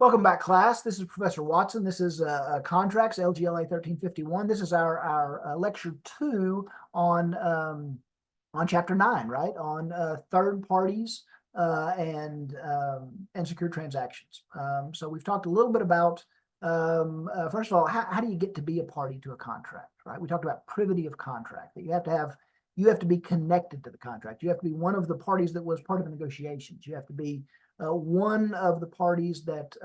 Welcome back, class. This is Professor Watson. This is Contracts, LGLA 1351. This is our lecture 2 on Chapter 9, right? On third parties and secure transactions. So we've talked a little bit about, first of all, how do you get to be a party to a contract, right? We talked about privity of contract, that you have to be connected to the contract. You have to be one of the parties that was part of the negotiations. You have to be one of the parties that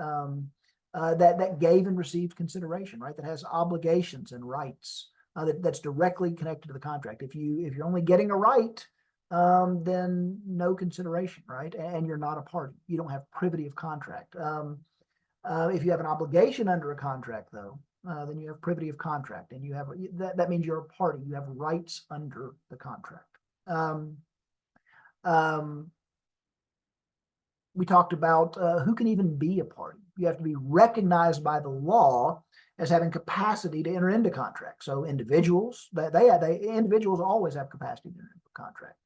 gave and received consideration, right? That has obligations and rights that's directly connected to the contract. If you're only getting a right, then no consideration, right? And you're not a party. You don't have privity of contract. If you have an obligation under a contract, though, then you have privity of contract, and that means you're a party. You have rights under the contract. We talked about who can even be a party. You have to be recognized by the law as having capacity to enter into contracts. So individuals, individuals always have capacity to enter into a contract.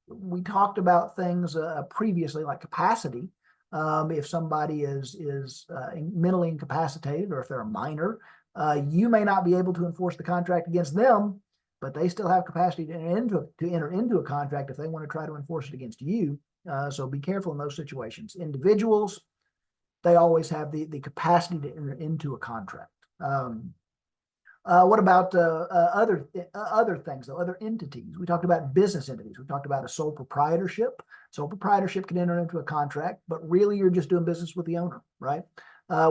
We talked about things previously, like capacity. If somebody is mentally incapacitated, or if they're a minor, you may not be able to enforce the contract against them, but they still have capacity to enter into a contract if they want to try to enforce it against you. So be careful in those situations. Individuals, they always have the capacity to enter into a contract. What about other things, though, other entities? We talked about business entities. We talked about a sole proprietorship. Sole proprietorship can enter into a contract, but really you're just doing business with the owner, right?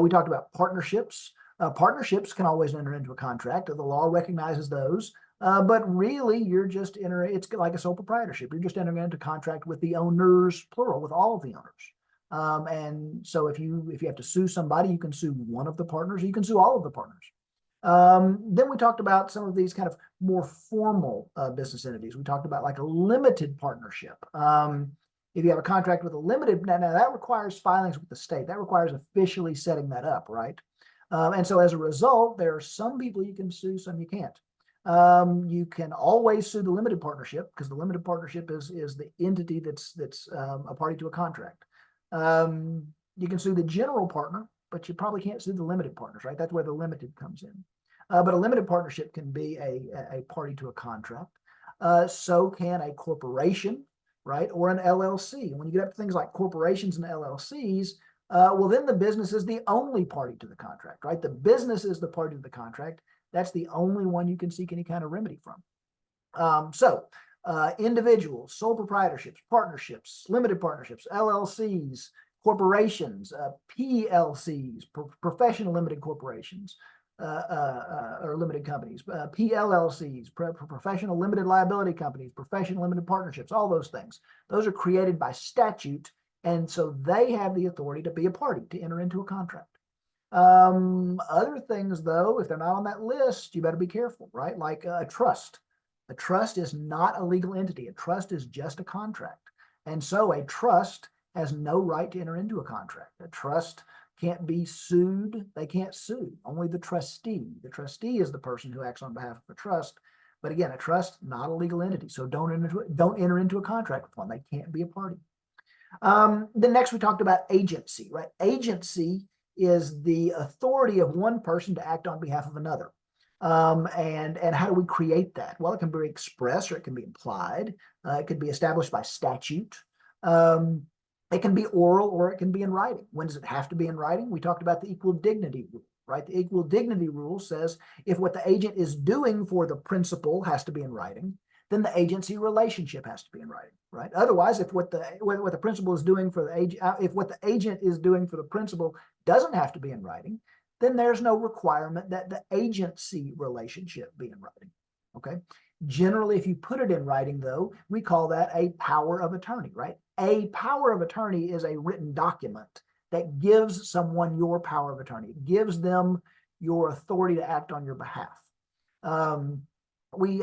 We talked about partnerships. Partnerships can always enter into a contract. The law recognizes those. But really, it's like a sole proprietorship. You're just entering into contract with the owners, plural, with all of the owners. And so if you have to sue somebody, you can sue one of the partners, or you can sue all of the partners. Then we talked about some of these kind of more formal business entities. We talked about like a limited partnership. If you have a contract with a limited, now that requires filings with the state. That requires officially setting that up, right? And so as a result, there are some people you can sue, some you can't. You can always sue the limited partnership, because the limited partnership is the entity that's a party to a contract. You can sue the general partner, but you probably can't sue the limited partners, right? That's where the limited comes in. But a limited partnership can be a party to a contract. So can a corporation, right? Or an LLC. And when you get up to things like corporations and LLCs, well, then the business is the only party to the contract, right? The business is the party to the contract. That's the only one you can seek any kind of remedy from. Individuals, sole proprietorships, partnerships, limited partnerships, LLCs, corporations, PLCs, professional limited corporations, or limited companies, PLLCs, professional limited liability companies, professional limited partnerships, all those things. Those are created by statute, and so they have the authority to be a party, to enter into a contract. Other things, though, if they're not on that list, you better be careful, right? Like a trust. A trust is not a legal entity. A trust is just a contract. And so a trust has no right to enter into a contract. A trust can't be sued. They can't sue. Only the trustee. The trustee is the person who acts on behalf of a trust. But again, a trust, not a legal entity. So don't enter into a contract with one. They can't be a party. Then next we talked about agency, right? Agency is the authority of one person to act on behalf of another. And how do we create that? Well, it can be expressed, or it can be implied. It could be established by statute. It can be oral, or it can be in writing. When does it have to be in writing? We talked about the equal dignity rule, right? The equal dignity rule says if what the agent is doing for the principal has to be in writing, then the agency relationship has to be in writing, right? Otherwise, if what the principal is doing for the agent, if what the agent is doing for the principal doesn't have to be in writing, then there's no requirement that the agency relationship be in writing. Okay. Generally, if you put it in writing, though, we call that a power of attorney, right? A power of attorney is a written document that gives someone your power of attorney. It gives them your authority to act on your behalf. We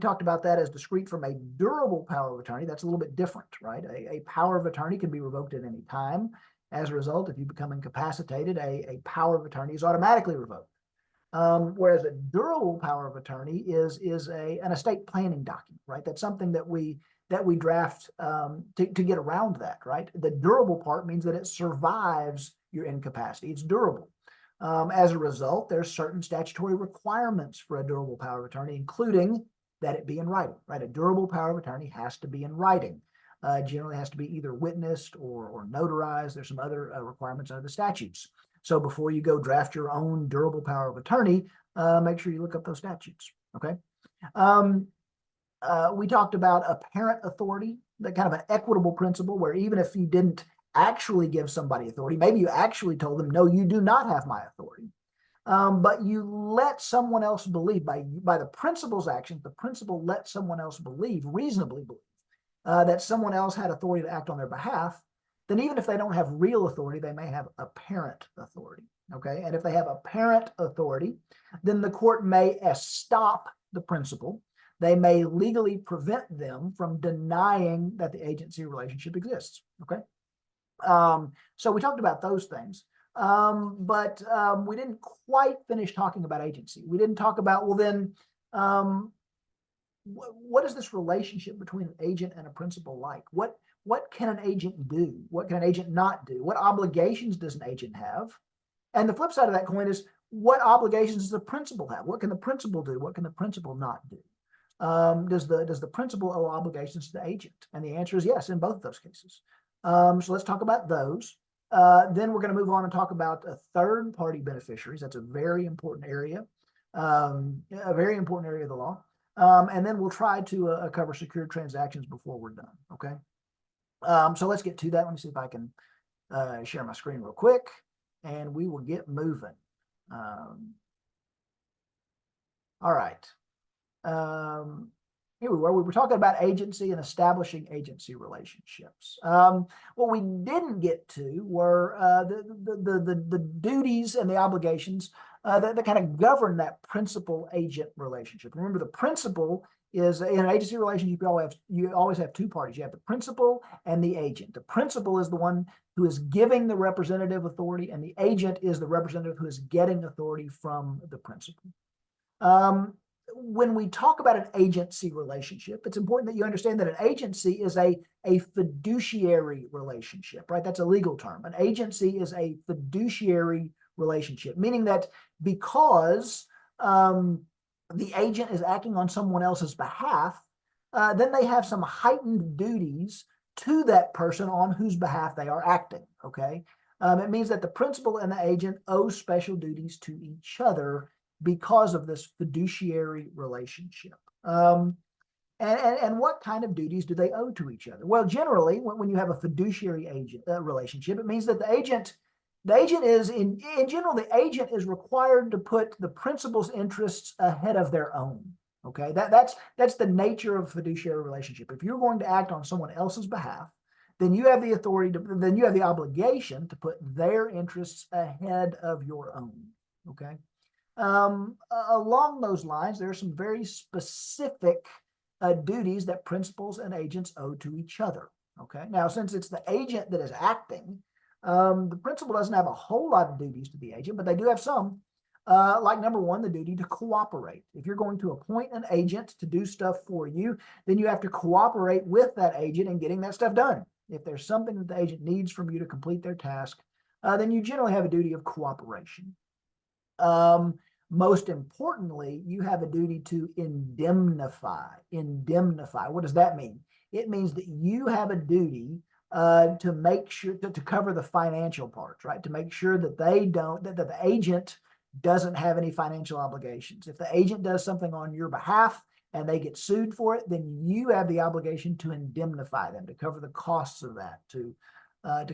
talked about that as discrete from a durable power of attorney. That's a little bit different, right? A power of attorney can be revoked at any time. As a result, if you become incapacitated, a power of attorney is automatically revoked. Whereas a durable power of attorney is an estate planning document, right? That's something that we draft to get around that, right? The durable part means that it survives your incapacity. It's durable. As a result, there's certain statutory requirements for a durable power of attorney, including that it be in writing, right? A durable power of attorney has to be in writing. Generally has to be either witnessed or notarized. There's some other requirements under the statutes. So before you go draft your own durable power of attorney, make sure you look up those statutes, okay? We talked about apparent authority, that kind of an equitable principle where even if you didn't actually give somebody authority, maybe you actually told them, no, you do not have my authority. But you let someone else believe by the principal's actions, the principal let someone else believe, reasonably believe, that someone else had authority to act on their behalf, then even if they don't have real authority, they may have apparent authority, okay? And if they have apparent authority, then the court may estop the principal. They may legally prevent them from denying that the agency relationship exists, okay? So we talked about those things, but we didn't quite finish talking about agency. We didn't talk about, well then, what is this relationship between an agent and a principal like? What can an agent do? What can an agent not do? What obligations does an agent have? And the flip side of that coin is, what obligations does the principal have? What can the principal do? What can the principal not do? Does the principal owe obligations to the agent? And the answer is yes, in both of those cases. So let's talk about those. Then we're going to move on and talk about third-party beneficiaries. That's a very important area, a very important area of the law. And then we'll try to cover secured transactions before we're done, okay? So let's get to that. Let me see if I can share my screen real quick, and we will get moving. All right. Here we were. We were talking about agency and establishing agency relationships. What we didn't get to were the duties and the obligations that kind of govern that principal-agent relationship. Remember, the principal is, in an agency relationship, you always have two parties. You have the principal and the agent. The principal is the one who is giving the representative authority, and the agent is the representative who is getting authority from the principal. When we talk about an agency relationship, it's important that you understand that an agency is a fiduciary relationship, right? That's a legal term. An agency is a fiduciary relationship, meaning that because the agent is acting on someone else's behalf, then they have some heightened duties to that person on whose behalf they are acting, okay? It means that the principal and the agent owe special duties to each other because of this fiduciary relationship. And what kind of duties do they owe to each other? Well, generally, when you have a fiduciary agent relationship, it means that the agent is, in general, the agent is required to put the principal's interests ahead of their own. Okay, that's the nature of a fiduciary relationship. If you're going to act on someone else's behalf, then you have the authority then you have the obligation to put their interests ahead of your own. Okay. Along those lines, there are some very specific duties that principals and agents owe to each other. Okay. Now, since it's the agent that is acting, the principal doesn't have a whole lot of duties to the agent, but they do have some. Like number one, the duty to cooperate. If you're going to appoint an agent to do stuff for you, then you have to cooperate with that agent in getting that stuff done. If there's something that the agent needs from you to complete their task, then you generally have a duty of cooperation. Most importantly, you have a duty to indemnify. Indemnify. What does that mean? It means that you have a duty to make sure to cover the financial parts, right? To make sure that that the agent doesn't have any financial obligations. If the agent does something on your behalf and they get sued for it, then you have the obligation to indemnify them, to cover the costs of that, to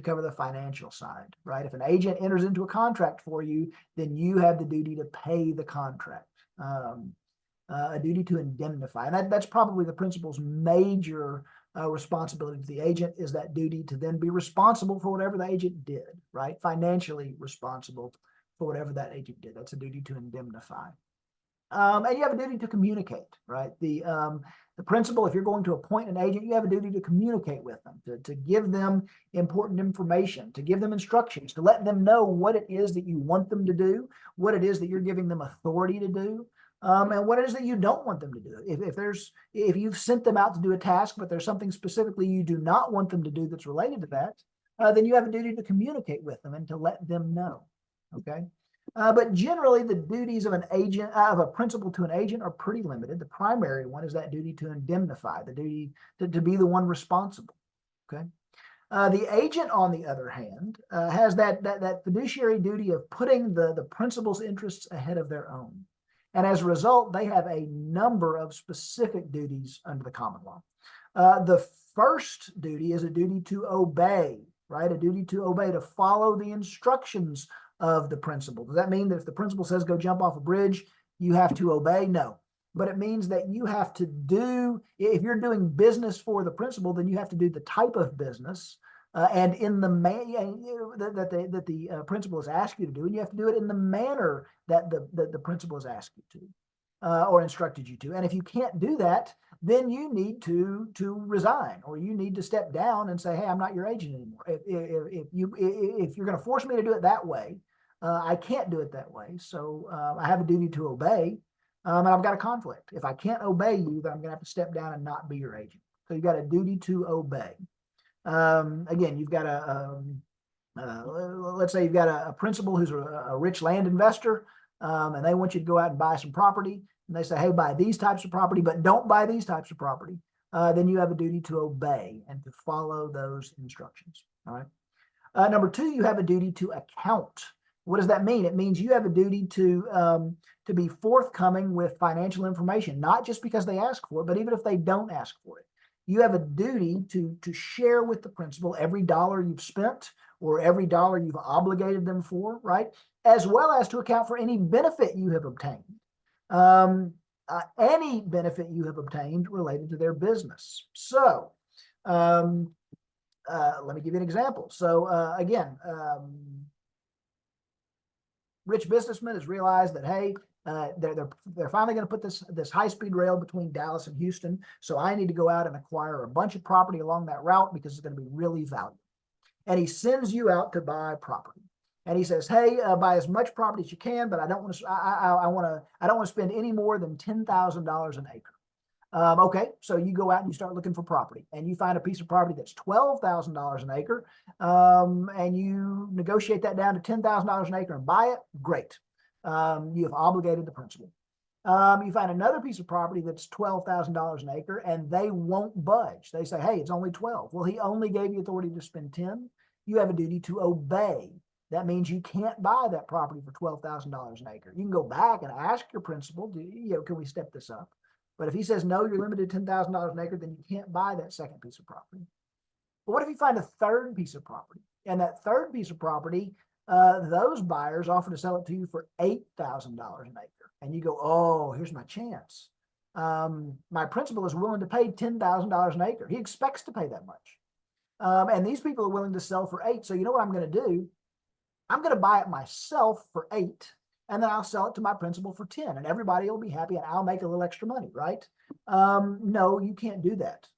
cover the financial side, right? If an agent enters into a contract for you, then you have the duty to pay the contract, a duty to indemnify. And that's probably the principal's major responsibility to the agent, is that duty to then be responsible for whatever the agent did, right? Financially responsible for whatever that agent did. That's a duty to indemnify. And you have a duty to communicate, right? The principal, if you're going to appoint an agent, you have a duty to communicate with them, to give them important information, to give them instructions, to let them know what it is that you want them to do, what it is that you're giving them authority to do, and what it is that you don't want them to do. If you've sent them out to do a task, but there's something specifically you do not want them to do that's related to that, then you have a duty to communicate with them and to let them know. Okay. But generally, the duties of an agent, of a principal to an agent, are pretty limited. The primary one is that duty to indemnify, the duty to be the one responsible. Okay. The agent, on the other hand, has that fiduciary duty of putting the principal's interests ahead of their own. And as a result, they have a number of specific duties under the common law. The first duty is a duty to obey, right? A duty to obey, to follow the instructions of the principal. Does that mean that if the principal says go jump off a bridge, you have to obey? No. But it means that you have to do, if you're doing business for the principal, then you have to do the type of business and in the that the principal has asked you to do, and you have to do it in the manner that the principal has asked you to or instructed you to. And if you can't do that, then you need to resign, or you need to step down and say, hey, I'm not your agent anymore. If you're going to force me to do it that way, I can't do it that way. So I have a duty to obey. And I've got a conflict. If I can't obey you, then I'm going to have to step down and not be your agent. So you've got a duty to obey. Again, you've got let's say you've got a principal who's a rich land investor, and they want you to go out and buy some property. And they say, hey, buy these types of property, but don't buy these types of property. Then you have a duty to obey and to follow those instructions. All right. Number two, you have a duty to account. What does that mean? It means you have a duty to be forthcoming with financial information, not just because they ask for it, but even if they don't ask for it. You have a duty to share with the principal every dollar you've spent or every dollar you've obligated them for, right? As well as to account for any benefit you have obtained, any benefit you have obtained related to their business. So let me give you an example. So again, rich businessman has realized that, hey, they're finally going to put this high-speed rail between Dallas and Houston. So I need to go out and acquire a bunch of property along that route because it's going to be really valuable. And he sends you out to buy property. And he says, hey, buy as much property as you can, but I don't want to spend any more than $10,000 an acre. Okay, so you go out and you start looking for property, and you find a piece of property that's $12,000 an acre, and you negotiate that down to $10,000 an acre and buy it. Great. You have obligated the principal. You find another piece of property that's $12,000 an acre, and they won't budge. They say, hey, it's only 12. Well, he only gave you authority to spend 10. You have a duty to obey. That means you can't buy that property for $12,000 an acre. You can go back and ask your principal, can we step this up? But if he says, no, you're limited to $10,000 an acre, then you can't buy that second piece of property. But what if you find a third piece of property? And that third piece of property, those buyers offer to sell it to you for $8,000 an acre. And you go, oh, here's my chance. My principal is willing to pay $10,000 an acre. He expects to pay that much. And these people are willing to sell for $8. So you know what I'm going to do? I'm going to buy it myself for $8. And then I'll sell it to my principal for 10, and everybody will be happy, and I'll make a little extra money, right? No, you can't do that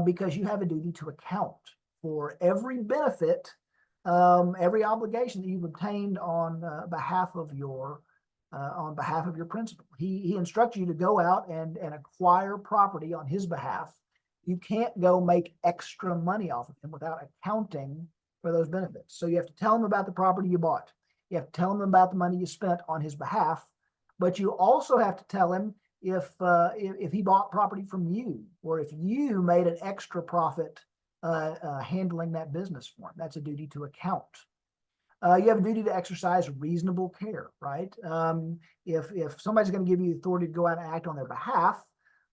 because you have a duty to account for every benefit, every obligation that you've obtained on behalf of your principal. He instructs you to go out and acquire property on his behalf. You can't go make extra money off of him without accounting for those benefits. So you have to tell him about the property you bought. You have to tell him about the money you spent on his behalf, but you also have to tell him if he bought property from you, or if you made an extra profit handling that business for him. That's a duty to account. You have a duty to exercise reasonable care, right? If somebody's going to give you the authority to go out and act on their behalf,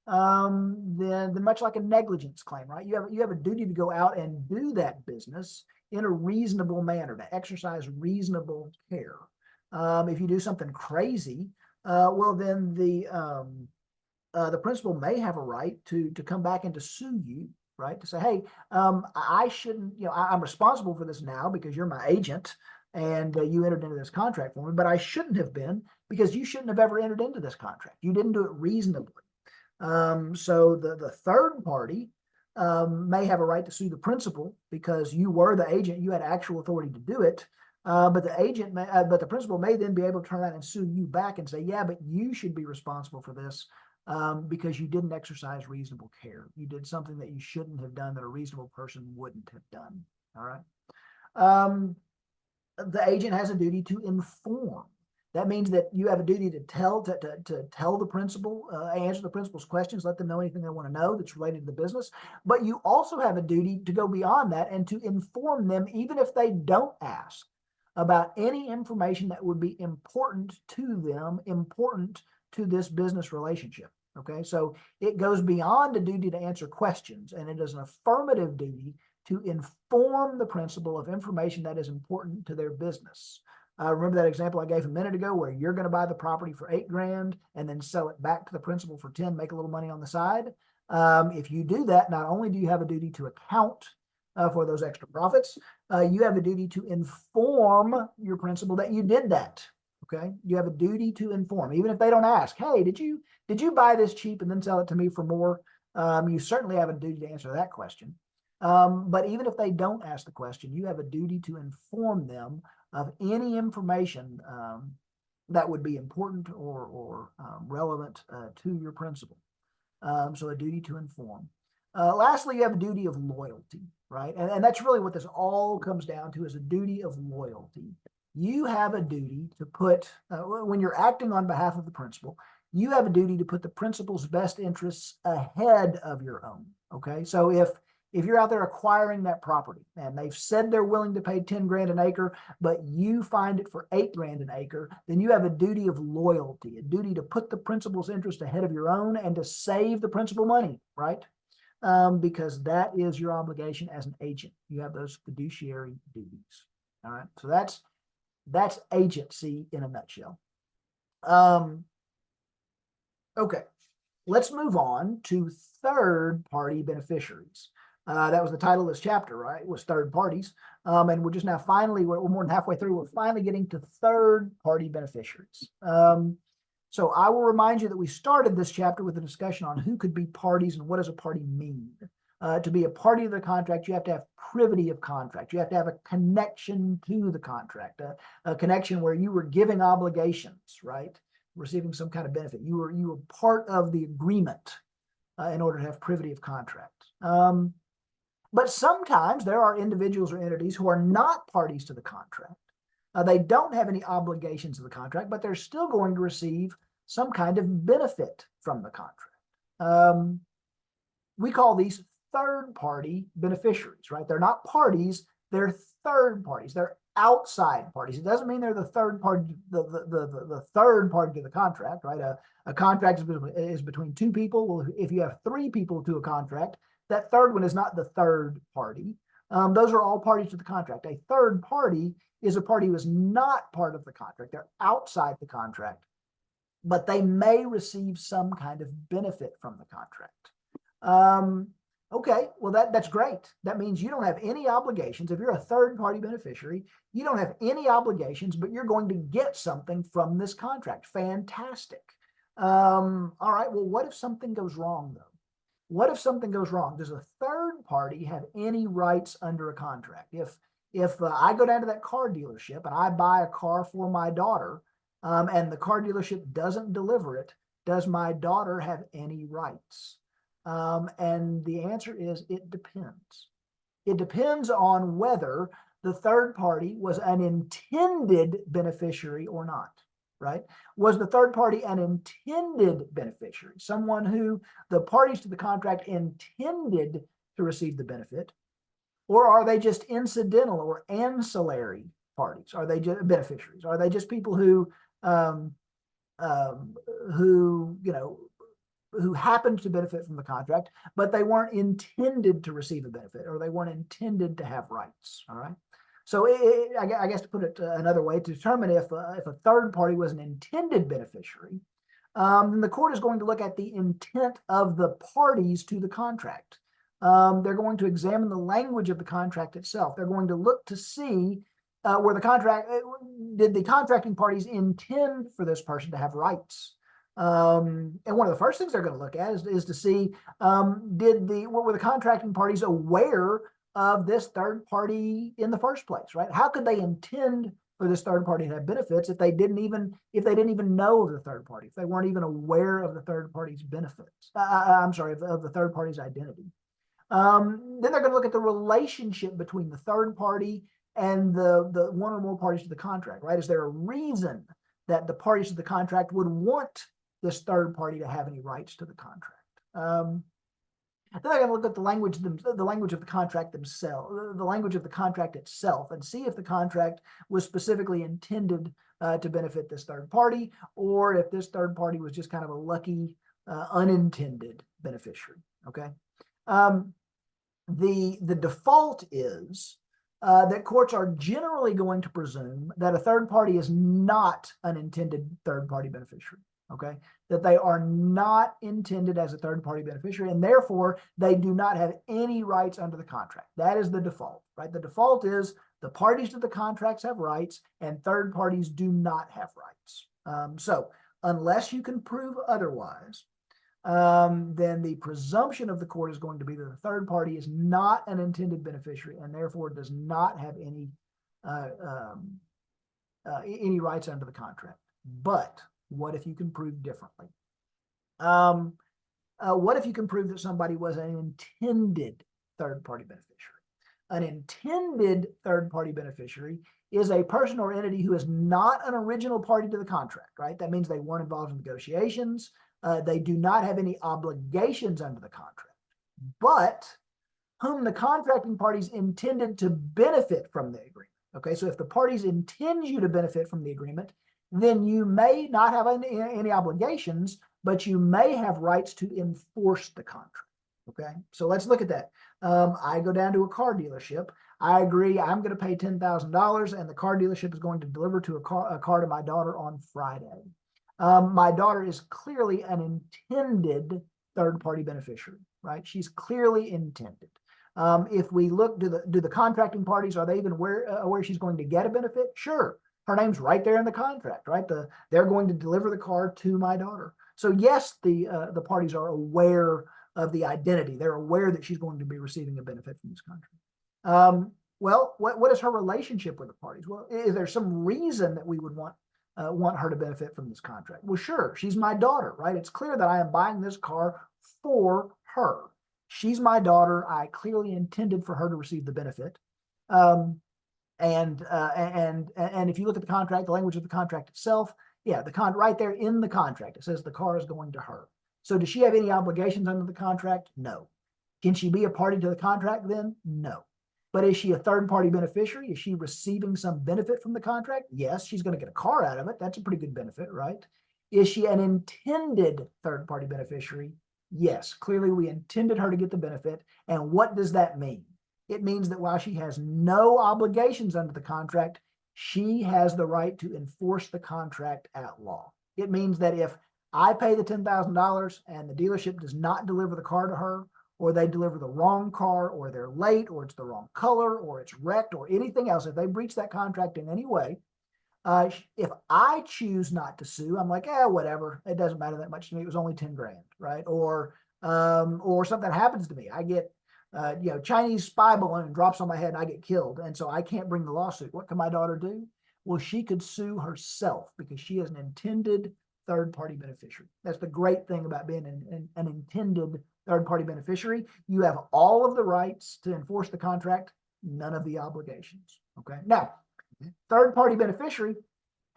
then much like a negligence claim, right? You have a duty to go out and do that business in a reasonable manner, to exercise reasonable care. If you do something crazy, well, then the principal may have a right to come back and to sue you, right? To say, hey, I shouldn't, I'm responsible for this now because you're my agent and you entered into this contract for me, but I shouldn't have been because you shouldn't have ever entered into this contract. You didn't do it reasonably. So the third party may have a right to sue the principal because you were the agent, you had actual authority to do it. But the principal may then be able to turn around and sue you back and say, yeah, but you should be responsible for this because you didn't exercise reasonable care. You did something that you shouldn't have done, that a reasonable person wouldn't have done. All right. Um, the agent has a duty to inform. That means that you have a duty to tell the principal, answer the principal's questions, let them know anything they want to know that's related to the business. But you also have a duty to go beyond that and to inform them, even if they don't ask, about any information that would be important to them, important to this business relationship. Okay, so it goes beyond a duty to answer questions, and it is an affirmative duty to inform the principal of information that is important to their business. Remember that example I gave a minute ago where you're going to buy the property for $8,000 and then sell it back to the principal for 10, make a little money on the side. If you do that, not only do you have a duty to account for those extra profits, you have a duty to inform your principal that you did that. Okay, you have a duty to inform, even if they don't ask. Hey, did you buy this cheap and then sell it to me for more? You certainly have a duty to answer that question. But even if they don't ask the question, you have a duty to inform them of any information that would be important or relevant to your principal. So a duty to inform. Lastly, you have a duty of loyalty, right? And that's really what this all comes down to, is a duty of loyalty. You have a duty to put, when you're acting on behalf of the principal, you have a duty to put the principal's best interests ahead of your own. Okay, so if you're out there acquiring that property and they've said they're willing to pay 10 grand an acre, but you find it for 8 grand an acre, then you have a duty of loyalty, a duty to put the principal's interest ahead of your own and to save the principal money, right? Because that is your obligation as an agent. You have those fiduciary duties. All right, so that's agency in a nutshell. Okay, let's move on to third-party beneficiaries. That was the title of this chapter, right? Was third parties. And we're just now finally, we're more than halfway through. We're finally getting to third-party beneficiaries. So I will remind you that we started this chapter with a discussion on who could be parties and what does a party mean. To be a party to the contract, you have to have privity of contract. You have to have a connection to the contract, a connection where you were giving obligations, right? Receiving some kind of benefit. You were part of the agreement in order to have privity of contract. But sometimes there are individuals or entities who are not parties to the contract. They don't have any obligations to the contract, but they're still going to receive some kind of benefit from the contract. We call these third-party beneficiaries, right? They're not parties, they're third parties. They're outside parties. It doesn't mean they're the third party, the third party to the contract, right? A contract is between two people. Well, if you have 3 people to a contract, that third one is not the third party. Those are all parties to the contract. A third party is a party who is not part of the contract. They're outside the contract, but they may receive some kind of benefit from the contract. Okay, well, that's great. That means you don't have any obligations. If you're a third-party beneficiary, you don't have any obligations, but you're going to get something from this contract. Fantastic. All right, well, what if something goes wrong, though? What if something goes wrong? Does a third party have any rights under a contract? If I go down to that car dealership and I buy a car for my daughter, and the car dealership doesn't deliver it, does my daughter have any rights? And the answer is it depends. It depends on whether the third party was an intended beneficiary or not, right? Was the third party an intended beneficiary, someone who the parties to the contract intended to receive the benefit, or are they just incidental or ancillary parties? Are they just beneficiaries? Are they just people who happened to benefit from the contract, but they weren't intended to receive a benefit, or they weren't intended to have rights? All right. So I guess to put it another way, to determine if a third party was an intended beneficiary, then the court is going to look at the intent of the parties to the contract. They're going to examine the language of the contract itself. They're going to look to see where did the contracting parties intend for this person to have rights? And one of the first things they're going to look at is to see, were the contracting parties aware of this third party in the first place, right? How could they intend for this third party to have benefits if they didn't even know of the third party, if they weren't even aware of the third party's benefits? I'm sorry, of the third party's identity. Then they're going to look at the relationship between the third party and the one or more parties to the contract, right? Is there a reason that the parties to the contract would want this third party to have any rights to the contract? Then they're going to look at the language of the contract themselves, the language of the contract itself, and see if the contract was specifically intended to benefit this third party, or if this third party was just kind of a lucky, unintended beneficiary. Okay. The default is that courts are generally going to presume that a third party is not an intended third party beneficiary. Okay, that they are not intended as a third party beneficiary, and therefore they do not have any rights under the contract. That is the default, right? The default is the parties to the contracts have rights and third parties do not have rights. So unless you can prove otherwise, then the presumption of the court is going to be that the third party is not an intended beneficiary and therefore does not have any rights under the contract. But what if you can prove differently? What if you can prove that somebody was an intended third-party beneficiary? An intended third-party beneficiary is a person or entity who is not an original party to the contract, right? That means they weren't involved in negotiations. They do not have any obligations under the contract, but whom the contracting parties intended to benefit from the agreement. Okay, so if the parties intend you to benefit from the agreement, then you may not have any obligations, but you may have rights to enforce the contract. Okay, so let's look at that. I go down to a car dealership. I agree I'm going to pay $10,000 and the car dealership is going to deliver to a car to my daughter on Friday. My daughter is clearly an intended third-party beneficiary, right? She's clearly intended. If we look, do the contracting parties, are they even aware she's going to get a benefit? Sure. Her name's right there in the contract, right? They're going to deliver the car to my daughter. So yes, the parties are aware of the identity. They're aware that she's going to be receiving a benefit from this contract. Well, what is her relationship with the parties? Well, is there some reason that we would want her to benefit from this contract? Well, sure, she's my daughter, right? It's clear that I am buying this car for her. She's my daughter. I clearly intended for her to receive the benefit. And if you look at the contract, the language of the contract itself, yeah, right there in the contract, it says the car is going to her. So does she have any obligations under the contract? No. Can she be a party to the contract then? No. But is she a third-party beneficiary? Is she receiving some benefit from the contract? Yes, she's going to get a car out of it. That's a pretty good benefit, right? Is she an intended third-party beneficiary? Yes, clearly we intended her to get the benefit. And what does that mean? It means that while she has no obligations under the contract, she has the right to enforce the contract at law. It means that if I pay the $10,000 and the dealership does not deliver the car to her, or they deliver the wrong car, or they're late, or it's the wrong color, or it's wrecked, or anything else, if they breach that contract in any way, if I choose not to sue, I'm like, whatever. It doesn't matter that much to me. It was only 10 grand, right? Or something happens to me. I get Chinese spy balloon drops on my head and I get killed. And so I can't bring the lawsuit. What can my daughter do? Well, she could sue herself because she is an intended third-party beneficiary. That's the great thing about being an intended third-party beneficiary. You have all of the rights to enforce the contract, none of the obligations. Okay. Now, third-party beneficiary,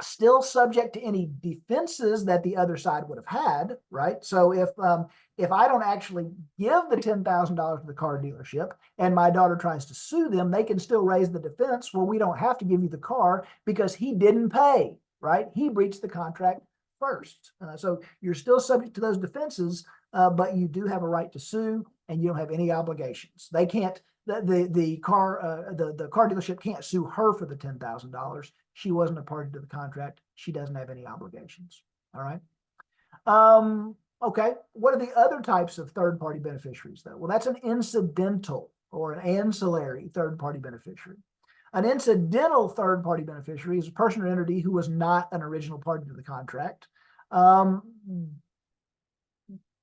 still subject to any defenses that the other side would have had, right? So if I don't actually give the $10,000 to the car dealership and my daughter tries to sue them, they can still raise the defense, well, we don't have to give you the car because he didn't pay, right? He breached the contract first. So you're still subject to those defenses, but you do have a right to sue and you don't have any obligations. They can't, the car dealership can't sue her for the $10,000. She wasn't a party to the contract. She doesn't have any obligations. All right. Okay. What are the other types of third-party beneficiaries, though? Well, that's an incidental or an ancillary third-party beneficiary. An incidental third-party beneficiary is a person or entity who was not an original party to the contract,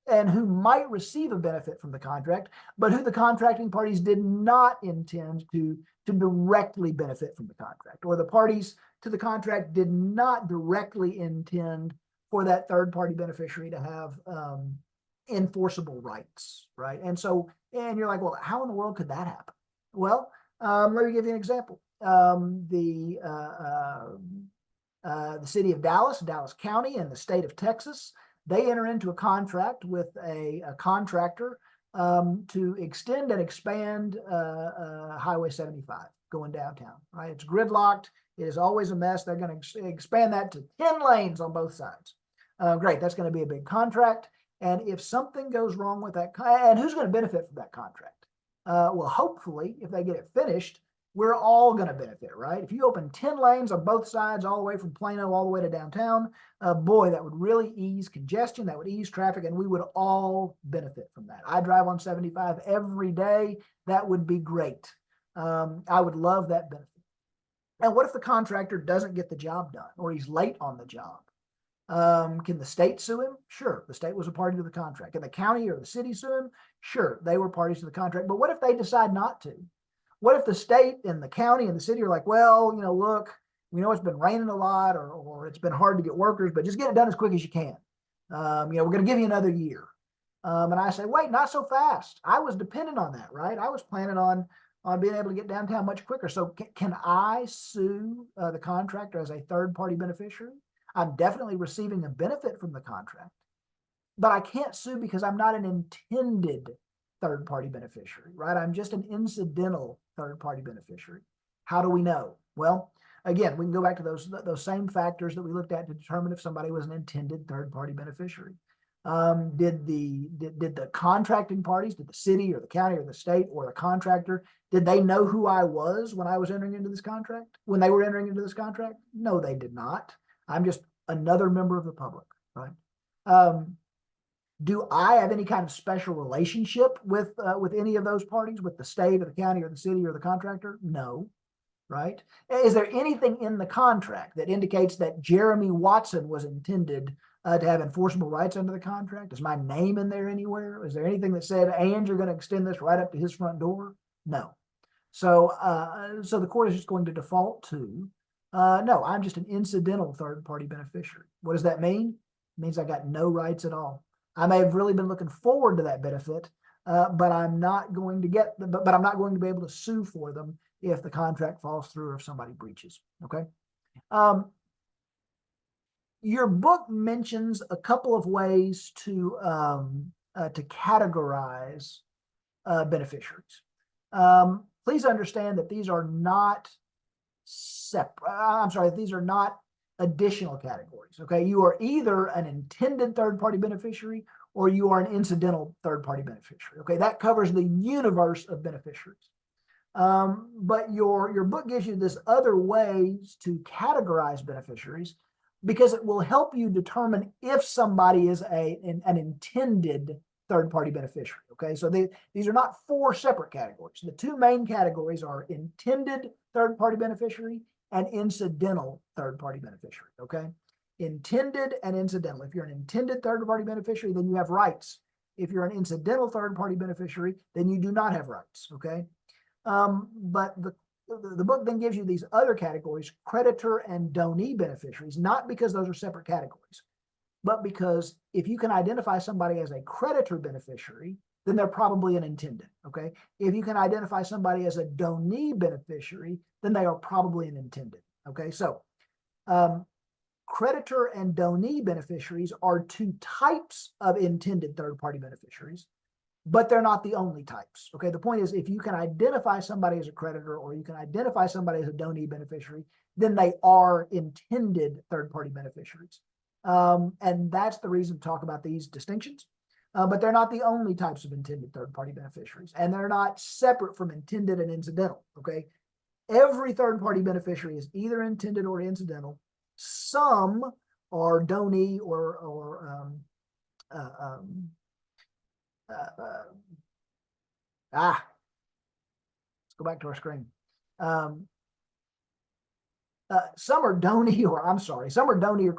and who might receive a benefit from the contract, but who the contracting parties did not intend to directly benefit from the contract, or the parties to the contract did not directly intend for that third-party beneficiary to have enforceable rights, right? And you're like, well, how in the world could that happen? Well, let me give you an example. The city of Dallas, Dallas County, and the state of Texas, they enter into a contract with a contractor to extend and expand Highway 75 going downtown, right? It's gridlocked. It is always a mess. They're going to expand that to 10 lanes on both sides. Great. That's going to be a big contract. And if something goes wrong with that, and who's going to benefit from that contract? Well, hopefully, if they get it finished, we're all going to benefit, right? If you open 10 lanes on both sides, all the way from Plano all the way to downtown, boy, that would really ease congestion. That would ease traffic, and we would all benefit from that. I drive on 75 every day. That would be great. I would love that benefit. And what if the contractor doesn't get the job done, or he's late on the job? Can the state sue him? Sure. The state was a party to the contract. Can the county or the city sue him? Sure. They were parties to the contract. But what if they decide not to? What if the state and the county and the city are like, well, look, we know it's been raining a lot, or it's been hard to get workers, but just get it done as quick as you can. We're going to give you another year. And I say, wait, not so fast. I was dependent on that, right? I was planning on being able to get downtown much quicker. So can I sue the contractor as a third-party beneficiary? I'm definitely receiving a benefit from the contract, but I can't sue because I'm not an intended third-party beneficiary, right? I'm just an incidental third-party beneficiary. How do we know? Well, again, we can go back to those same factors that we looked at to determine if somebody was an intended third-party beneficiary. Did the contracting parties, did the city or the county or the state or the contractor, did they know who I was when I was entering into this contract? When they were entering into this contract? No, they did not. I'm just another member of the public, right? Do I have any kind of special relationship with any of those parties, with the state or the county or the city or the contractor? No, right? Is there anything in the contract that indicates that Jeremy Watson was intended to have enforceable rights under the contract? Is my name in there anywhere? Is there anything that said, and you're going to extend this right up to his front door? No. So the court is just going to default to, no, I'm just an incidental third-party beneficiary. What does that mean? It means I got no rights at all. I may have really been looking forward to that benefit, but I'm not going to get but I'm not going to be able to sue for them if the contract falls through or if somebody breaches. Okay. Your book mentions a couple of ways to categorize beneficiaries. Please understand that these are not separate. I'm sorry, these are not additional categories. Okay, you are either an intended third-party beneficiary or you are an incidental third-party beneficiary. Okay, that covers the universe of beneficiaries. But your book gives you this other ways to categorize beneficiaries because it will help you determine if somebody is an intended third-party beneficiary. Okay, so these are not four separate categories. The two main categories are intended third-party beneficiary and incidental third-party beneficiary. Okay, intended and incidental. If you're an intended third-party beneficiary, then you have rights. If you're an incidental third-party beneficiary, then you do not have rights. Okay, but the book then gives you these other categories, creditor and donee beneficiaries, not because those are separate categories, but because if you can identify somebody as a creditor beneficiary, then they're probably an intended, okay? If you can identify somebody as a donee beneficiary, then they are probably an intended, okay? So creditor and donee beneficiaries are two types of intended third-party beneficiaries, but they're not the only types, okay? The point is, if you can identify somebody as a creditor or you can identify somebody as a donee beneficiary, then they are intended third-party beneficiaries. And that's the reason to talk about these distinctions. But they're not the only types of intended third-party beneficiaries, and they're not separate from intended and incidental, okay? Every third-party beneficiary is either intended or incidental. Some are donee let's go back to our screen. Some are donee or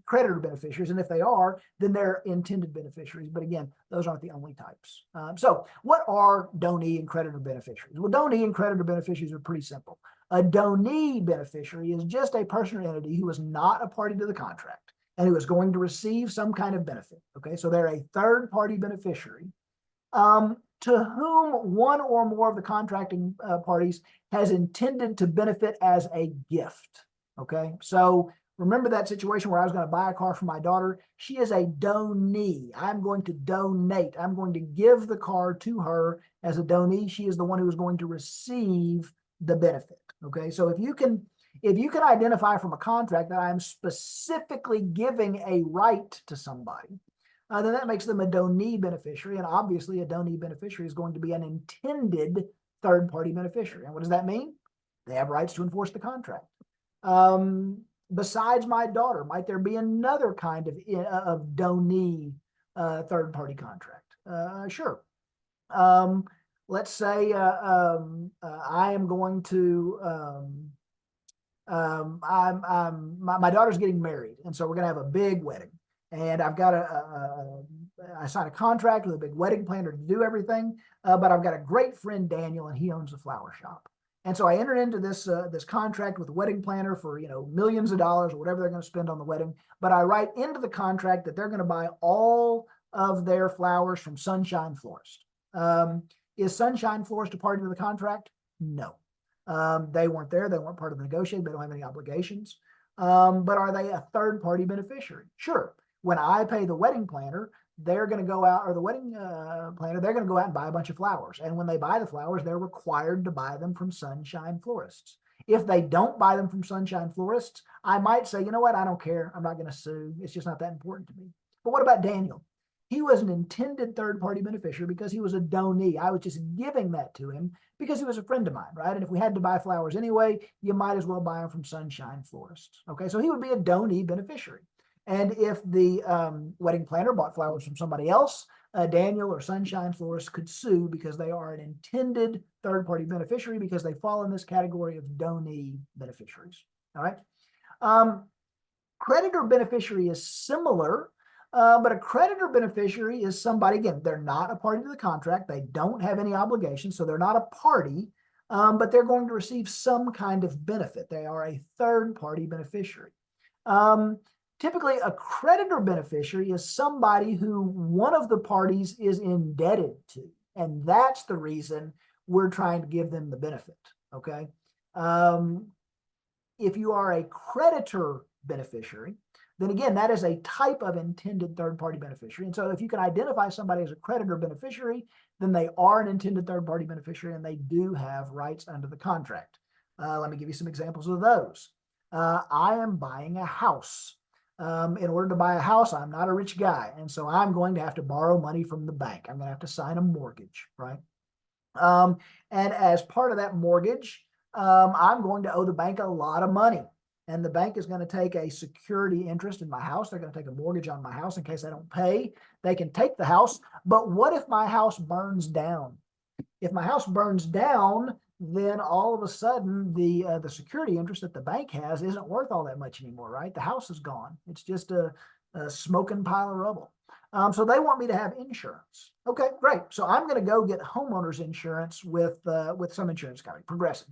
creditor beneficiaries, and if they are, then they're intended beneficiaries. But again, those aren't the only types. So what are donee and creditor beneficiaries? Well, donee and creditor beneficiaries are pretty simple. A donee beneficiary is just a person or entity who is not a party to the contract and who is going to receive some kind of benefit. Okay, so they're a third party beneficiary to whom one or more of the contracting parties has intended to benefit as a gift. Okay, so remember that situation where I was going to buy a car for my daughter? She is a donee. I'm going to donate. I'm going to give the car to her as a donee. She is the one who is going to receive the benefit. Okay, so if you can identify from a contract that I'm specifically giving a right to somebody, then that makes them a donee beneficiary. And obviously, a donee beneficiary is going to be an intended third-party beneficiary. And what does that mean? They have rights to enforce the contract. Besides my daughter, might there be another kind of donee third-party contract? Sure. Let's say I am going to my daughter's getting married, and so we're going to have a big wedding. And I've got I signed a contract with a big wedding planner to do everything, but I've got a great friend, Daniel, and he owns a flower shop. And so I entered into this contract with the wedding planner for millions of dollars or whatever they're going to spend on the wedding. But I write into the contract that they're going to buy all of their flowers from Sunshine Florist. Is Sunshine Florist a party to the contract? No. They weren't there. They weren't part of the negotiation. They don't have any obligations. But are they a third-party beneficiary? Sure. When I pay the wedding planner, they're going to go out, or the wedding planner, they're going to go out and buy a bunch of flowers. And when they buy the flowers, they're required to buy them from Sunshine Florists. If they don't buy them from Sunshine Florists, I might say, you know what, I don't care. I'm not going to sue. It's just not that important to me. But what about Daniel? He was an intended third-party beneficiary because he was a donee. I was just giving that to him because he was a friend of mine, right? And if we had to buy flowers anyway, you might as well buy them from Sunshine Florists. Okay, so he would be a donee beneficiary. And if the wedding planner bought flowers from somebody else, Daniel or Sunshine Florist could sue because they are an intended third-party beneficiary because they fall in this category of donee beneficiaries. All right. Creditor beneficiary is similar, but a creditor beneficiary is somebody, again, they're not a party to the contract. They don't have any obligations, so they're not a party, but they're going to receive some kind of benefit. They are a third-party beneficiary. Typically, a creditor beneficiary is somebody who one of the parties is indebted to, and that's the reason we're trying to give them the benefit, okay? If you are a creditor beneficiary, then again, that is a type of intended third-party beneficiary. And so if you can identify somebody as a creditor beneficiary, then they are an intended third-party beneficiary and they do have rights under the contract. Let me give you some examples of those. I am buying a house. In order to buy a house, I'm not a rich guy. And so I'm going to have to borrow money from the bank. I'm going to have to sign a mortgage, right? And as part of that mortgage, I'm going to owe the bank a lot of money. And the bank is going to take a security interest in my house. They're going to take a mortgage on my house in case I don't pay. They can take the house. But what if my house burns down? If my house burns down, then all of a sudden the security interest that the bank has isn't worth all that much anymore, right? The house is gone. It's just a smoking pile of rubble. So they want me to have insurance. Okay, great. So I'm going to go get homeowners insurance with some insurance company, Progressive.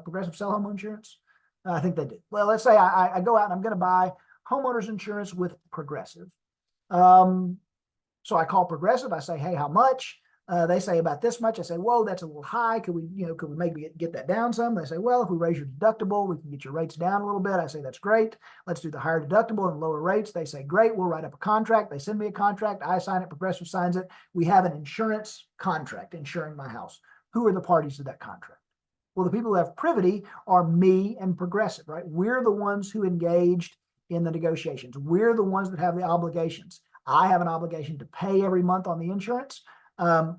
Progressive sell home insurance? I think they do. Well, let's say I go out and I'm going to buy homeowners insurance with Progressive. So I call Progressive. I say, hey, how much? They say about this much. I say, whoa, that's a little high. Could we maybe get that down some? They say, well, if we raise your deductible, we can get your rates down a little bit. I say, that's great. Let's do the higher deductible and lower rates. They say, great. We'll write up a contract. They send me a contract. I sign it. Progressive signs it. We have an insurance contract insuring my house. Who are the parties to that contract? Well, the people who have privity are me and Progressive, right? We're the ones who engaged in the negotiations. We're the ones that have the obligations. I have an obligation to pay every month on the insurance.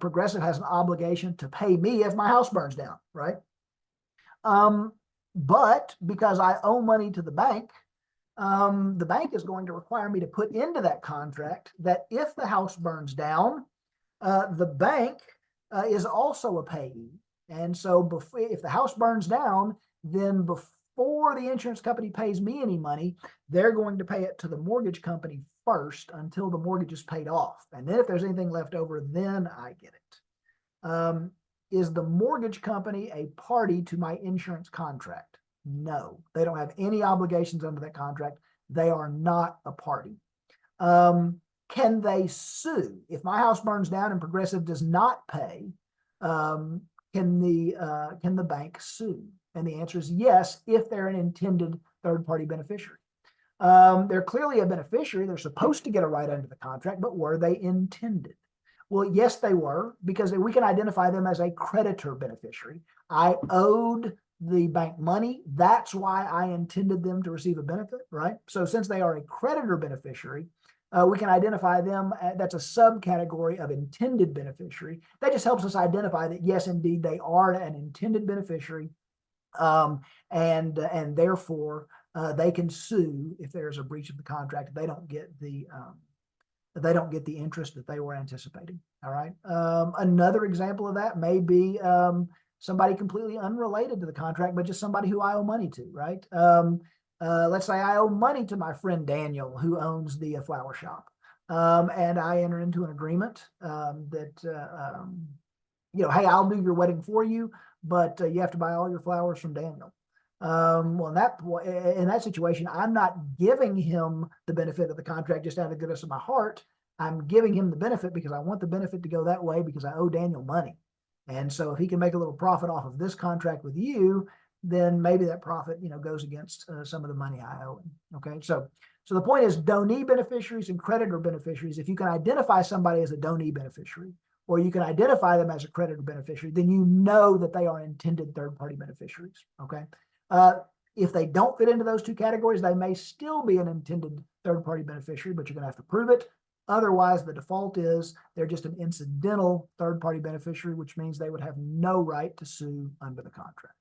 Progressive has an obligation to pay me if my house burns down, right? But because I owe money to the bank is going to require me to put into that contract that if the house burns down, the bank is also a payee. And so if the house burns down, then before the insurance company pays me any money, they're going to pay it to the mortgage company first until the mortgage is paid off. And then if there's anything left over, then I get it. Is the mortgage company a party to my insurance contract? No, they don't have any obligations under that contract. They are not a party. Can they sue? If my house burns down and Progressive does not pay, can the bank sue? And the answer is yes, if they're an intended third-party beneficiary. They're clearly a beneficiary. They're supposed to get a right under the contract, but were they intended? Well, yes, they were, because we can identify them as a creditor beneficiary. I owed the bank money. That's why I intended them to receive a benefit, right? So since they are a creditor beneficiary, we can identify them. That's a subcategory of intended beneficiary. That just helps us identify that, yes, indeed, they are an intended beneficiary, and therefore they can sue if there's a breach of the contract. They don't get the interest that they were anticipating. All right. Another example of that may be somebody completely unrelated to the contract, but just somebody who I owe money to, right? Let's say I owe money to my friend Daniel, who owns the flower shop. And I enter into an agreement that, hey, I'll do your wedding for you, but you have to buy all your flowers from Daniel. Well, in that situation, I'm not giving him the benefit of the contract just out of the goodness of my heart. I'm giving him the benefit because I want the benefit to go that way because I owe Daniel money. And so if he can make a little profit off of this contract with you, then maybe that profit, goes against some of the money I owe him. Okay. So the point is, donee beneficiaries and creditor beneficiaries, if you can identify somebody as a donee beneficiary, or you can identify them as a creditor beneficiary, then you know that they are intended third-party beneficiaries. Okay. If they don't fit into those two categories, they may still be an intended third-party beneficiary, but you're going to have to prove it. Otherwise, the default is they're just an incidental third-party beneficiary, which means they would have no right to sue under the contract.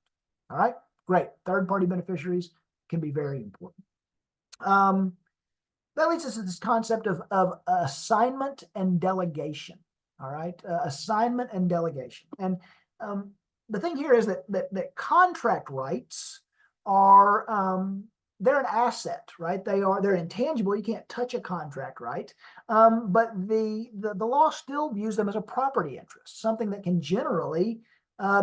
All right, great. Third-party beneficiaries can be very important. That leads us to this concept of assignment and delegation. All right, assignment and delegation. And the thing here is that contract rights are they're an asset, right? They're intangible. You can't touch a contract right, but the law still views them as a property interest, something that can generally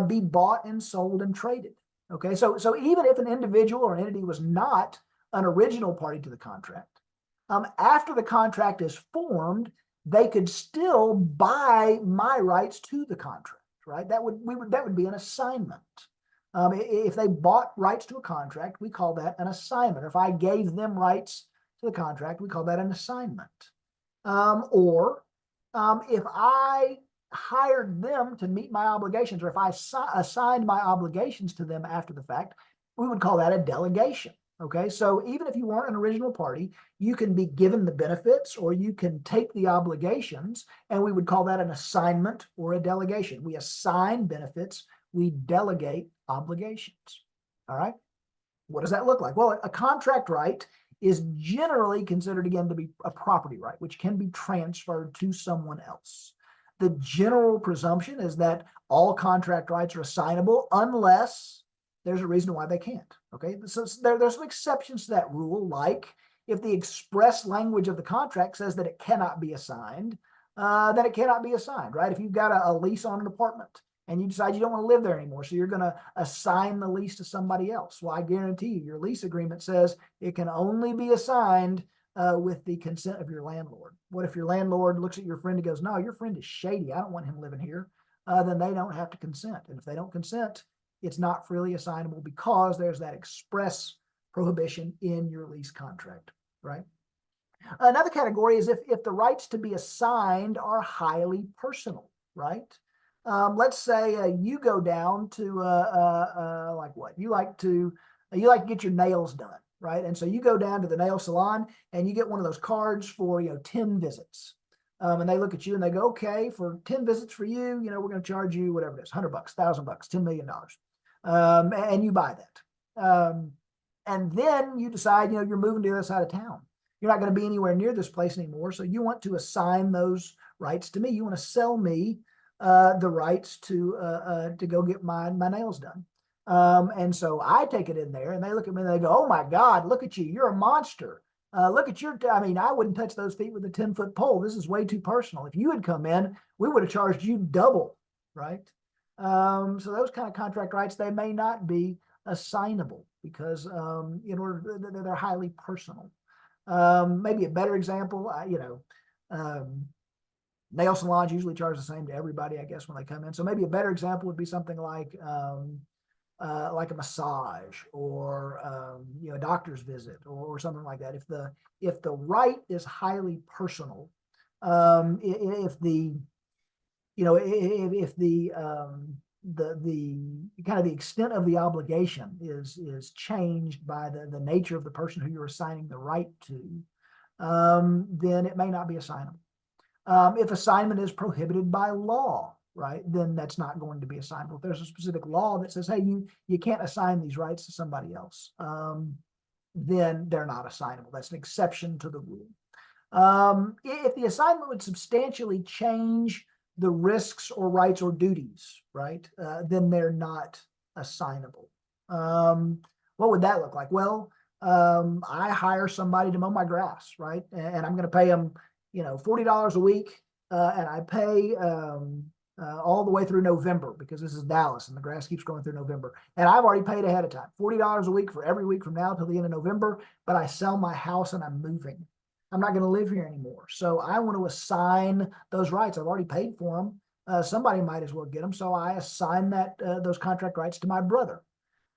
be bought and sold and traded. Okay, so even if an individual or an entity was not an original party to the contract, after the contract is formed, they could still buy my rights to the contract. Right, that would be an assignment. If they bought rights to a contract, we call that an assignment. Or if I gave them rights to the contract, we call that an assignment. Or if I hired them to meet my obligations, or if I assigned my obligations to them after the fact, we would call that a delegation. Okay, so even if you weren't an original party, you can be given the benefits or you can take the obligations, and we would call that an assignment or a delegation. We assign benefits, we delegate obligations. All right, what does that look like? Well, a contract right is generally considered, again, to be a property right, which can be transferred to someone else. The general presumption is that all contract rights are assignable unless there's a reason why they can't. Okay, so there's some exceptions to that rule, like if the express language of the contract says that it cannot be assigned, then it cannot be assigned, right? If you've got a lease on an apartment and you decide you don't want to live there anymore, so you're going to assign the lease to somebody else. Well, I guarantee you, your lease agreement says it can only be assigned with the consent of your landlord. What if your landlord looks at your friend and goes, no, your friend is shady, I don't want him living here? Then they don't have to consent. And if they don't consent, it's not freely assignable because there's that express prohibition in your lease contract, right? Another category is if the rights to be assigned are highly personal, right? Let's say you go down to like what? You like to get your nails done, right? And so you go down to the nail salon and you get one of those cards for 10 visits. And they look at you and they go, okay, for 10 visits for you, we're going to charge you whatever it is, $100, $1,000, $10 million. And you buy that. And then you decide, you're moving to the other side of town. You're not going to be anywhere near this place anymore. So you want to assign those rights to me. You want to sell me the rights to go get my nails done. And so I take it in there and they look at me and they go, oh my God, look at you. You're a monster. Look at I wouldn't touch those feet with a 10-foot pole. This is way too personal. If you had come in, we would have charged you double, right? So those kind of contract rights, they may not be assignable because they're highly personal. Maybe a better example, nail salons usually charge the same to everybody, I guess, when they come in. So maybe a better example would be something like a massage or a doctor's visit or something like that. If the right is highly personal, if the if the kind of the extent of the obligation is changed by the nature of the person who you're assigning the right to, then it may not be assignable. If assignment is prohibited by law, right, then that's not going to be assignable. If there's a specific law that says, hey, you can't assign these rights to somebody else, then they're not assignable. That's an exception to the rule. If the assignment would substantially change the risks or rights or duties, right, then they're not assignable. What would that look like? Well, I hire somebody to mow my grass, right, and I'm going to pay them, $40 a week, and I pay all the way through November, because this is Dallas and the grass keeps growing through November. And I've already paid ahead of time, $40 a week for every week from now till the end of November, but I sell my house and I'm moving. I'm not going to live here anymore. So I want to assign those rights. I've already paid for them. Somebody might as well get them. So I assign those contract rights to my brother.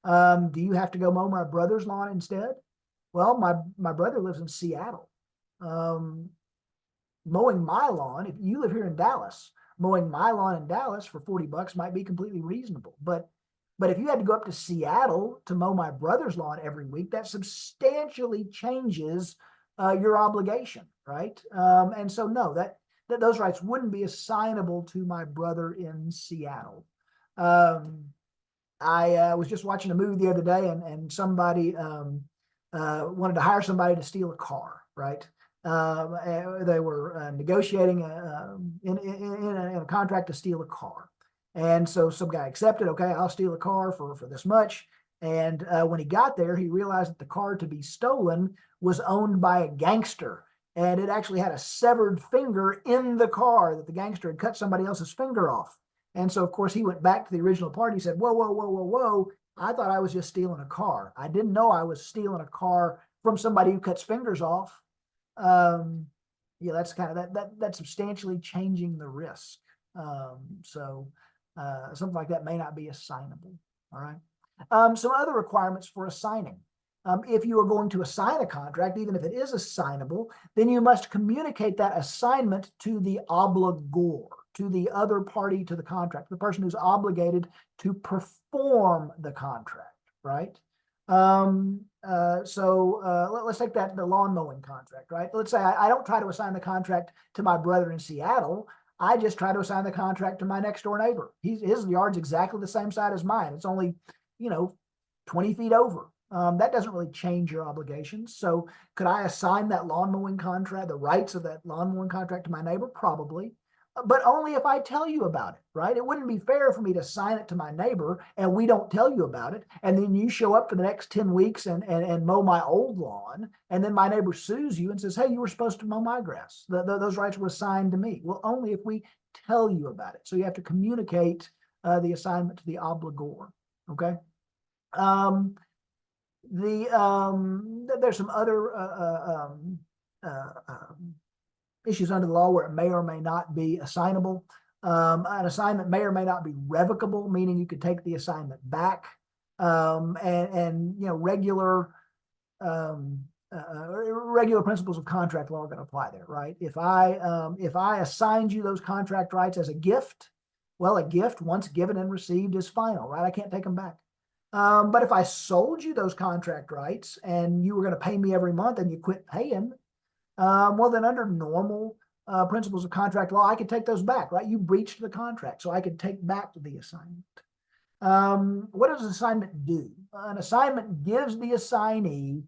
Do you have to go mow my brother's lawn instead? Well, my brother lives in Seattle. Mowing my lawn, if you live here in Dallas, mowing my lawn in Dallas for $40 might be completely reasonable. But if you had to go up to Seattle to mow my brother's lawn every week, that substantially changes your obligation, right? And so no, that those rights wouldn't be assignable to my brother in Seattle. I was just watching a movie the other day, and somebody wanted to hire somebody to steal a car, right? They were negotiating in a contract to steal a car. And so some guy accepted, okay, I'll steal a car for this much. And when he got there, he realized that the car to be stolen was owned by a gangster. And it actually had a severed finger in the car, that the gangster had cut somebody else's finger off. And so, of course, he went back to the original party. He said, whoa, whoa, whoa, whoa, whoa. I thought I was just stealing a car. I didn't know I was stealing a car from somebody who cuts fingers off. That's kind of that's substantially changing the risk. So something like that may not be assignable. All right. Some other requirements for assigning. If you are going to assign a contract, even if it is assignable, then you must communicate that assignment to the obligor, to the other party to the contract, the person who's obligated to perform the contract, right? Let's take the lawn mowing contract, right? Let's say I don't try to assign the contract to my brother in Seattle. I just try to assign the contract to my next door neighbor. His yard's exactly the same side as mine. It's only, 20 feet over. That doesn't really change your obligations. So could I assign that lawn mowing contract, the rights of that lawn mowing contract to my neighbor? Probably. But only if I tell you about it, right? It wouldn't be fair for me to sign it to my neighbor and we don't tell you about it. And then you show up for the next 10 weeks and mow my old lawn. And then my neighbor sues you and says, hey, you were supposed to mow my grass. Those rights were assigned to me. Well, only if we tell you about it. So you have to communicate the assignment to the obligor. Okay. There's some other issues under the law where it may or may not be assignable. An assignment may or may not be revocable, meaning you could take the assignment back. Regular principles of contract law are going to apply there, right? If I assigned you those contract rights as a gift, well, a gift once given and received is final, right? I can't take them back. But if I sold you those contract rights and you were going to pay me every month and you quit paying, well, then under normal principles of contract law, I could take those back, right? You breached the contract, so I could take back the assignment. What does an assignment do? An assignment gives the assignee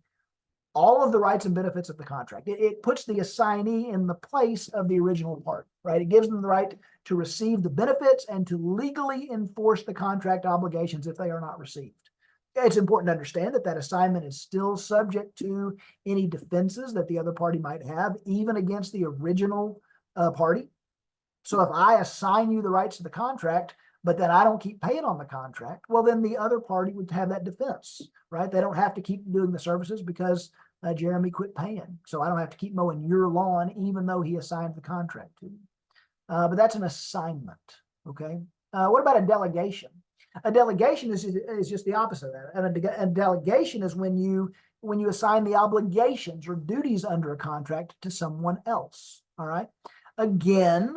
all of the rights and benefits of the contract. It puts the assignee in the place of the original party, right? It gives them the right to receive the benefits and to legally enforce the contract obligations if they are not received. It's important to understand that assignment is still subject to any defenses that the other party might have, even against the original party. So if I assign you the rights to the contract, but then I don't keep paying on the contract, well, then the other party would have that defense, right? They don't have to keep doing the services because Jeremy quit paying, so I don't have to keep mowing your lawn, even though he assigned the contract to me. But that's an assignment. Okay. What about a delegation? A delegation is just the opposite of that. And a delegation is when you assign the obligations or duties under a contract to someone else. All right. Again,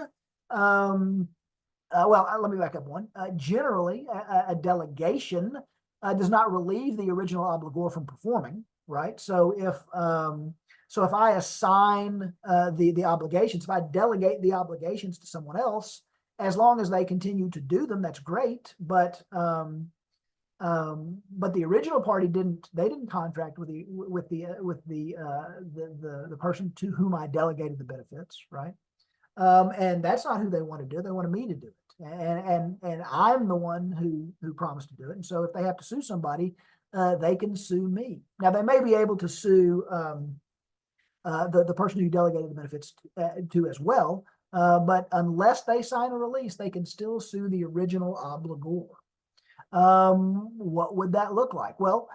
let me back up one. Generally, a delegation does not relieve the original obligor from performing. Right. So if I assign the obligations, if I delegate the obligations to someone else, as long as they continue to do them, that's great. But the original party didn't contract with the person to whom I delegated the benefits, right? And that's not who they want to do. They wanted me to do it, and I'm the one who promised to do it. And so if they have to sue somebody, they can sue me. Now they may be able to sue the person who delegated the benefits to as well. But unless they sign a release, they can still sue the original obligor. What would that look like? Well,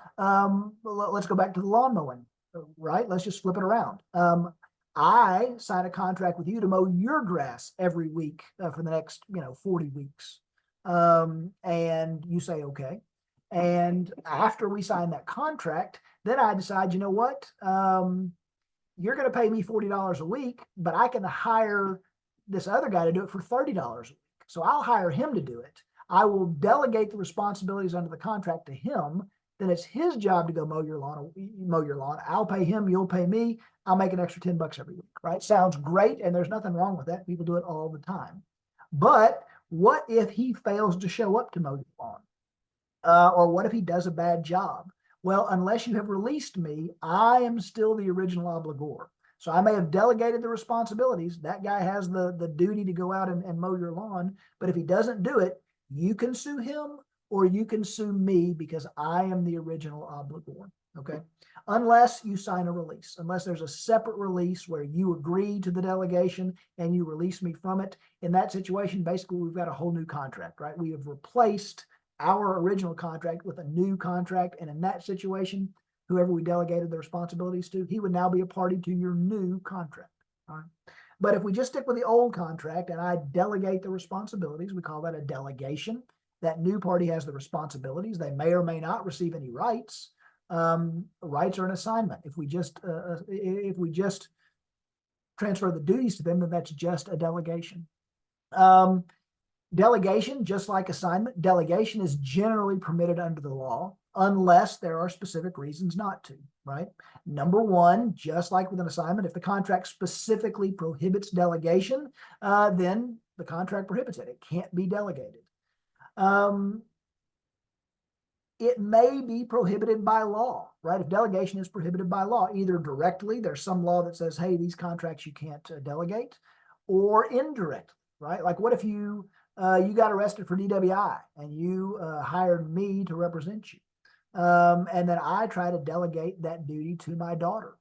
let's go back to the lawn mowing, right? Let's just flip it around. I sign a contract with you to mow your grass every week for the next, 40 weeks. And you say, okay. And after we sign that contract, then I decide, you know what? You're going to pay me $40 a week, but I can hire this other guy to do it for $30 a week. So I'll hire him to do it. I will delegate the responsibilities under the contract to him. Then it's his job to go mow your lawn. I'll pay him. You'll pay me. I'll make an extra $10 every week, right? Sounds great. And there's nothing wrong with that. People do it all the time. But what if he fails to show up to mow your lawn? Or what if he does a bad job? Well, unless you have released me, I am still the original obligor. So I may have delegated the responsibilities. That guy has the duty to go out and mow your lawn. But if he doesn't do it, you can sue him or you can sue me because I am the original obligor. Okay. Unless you sign a release, unless there's a separate release where you agree to the delegation and you release me from it. In that situation, basically, we've got a whole new contract, right? We have replaced our original contract with a new contract. And in that situation, whoever we delegated the responsibilities to, he would now be a party to your new contract. All right. But if we just stick with the old contract and I delegate the responsibilities, we call that a delegation. That new party has the responsibilities. They may or may not receive any rights. Rights are an assignment. If we just transfer the duties to them, then that's just a delegation. Delegation, just like assignment, delegation is generally permitted under the law unless there are specific reasons not to, right? Number one, just like with an assignment, if the contract specifically prohibits delegation, then the contract prohibits it. It can't be delegated. It may be prohibited by law, right? If delegation is prohibited by law, either directly, there's some law that says, hey, these contracts you can't delegate, or indirectly, right? Like what if you got arrested for DWI and you hired me to represent you. And then I try to delegate that duty to my daughter.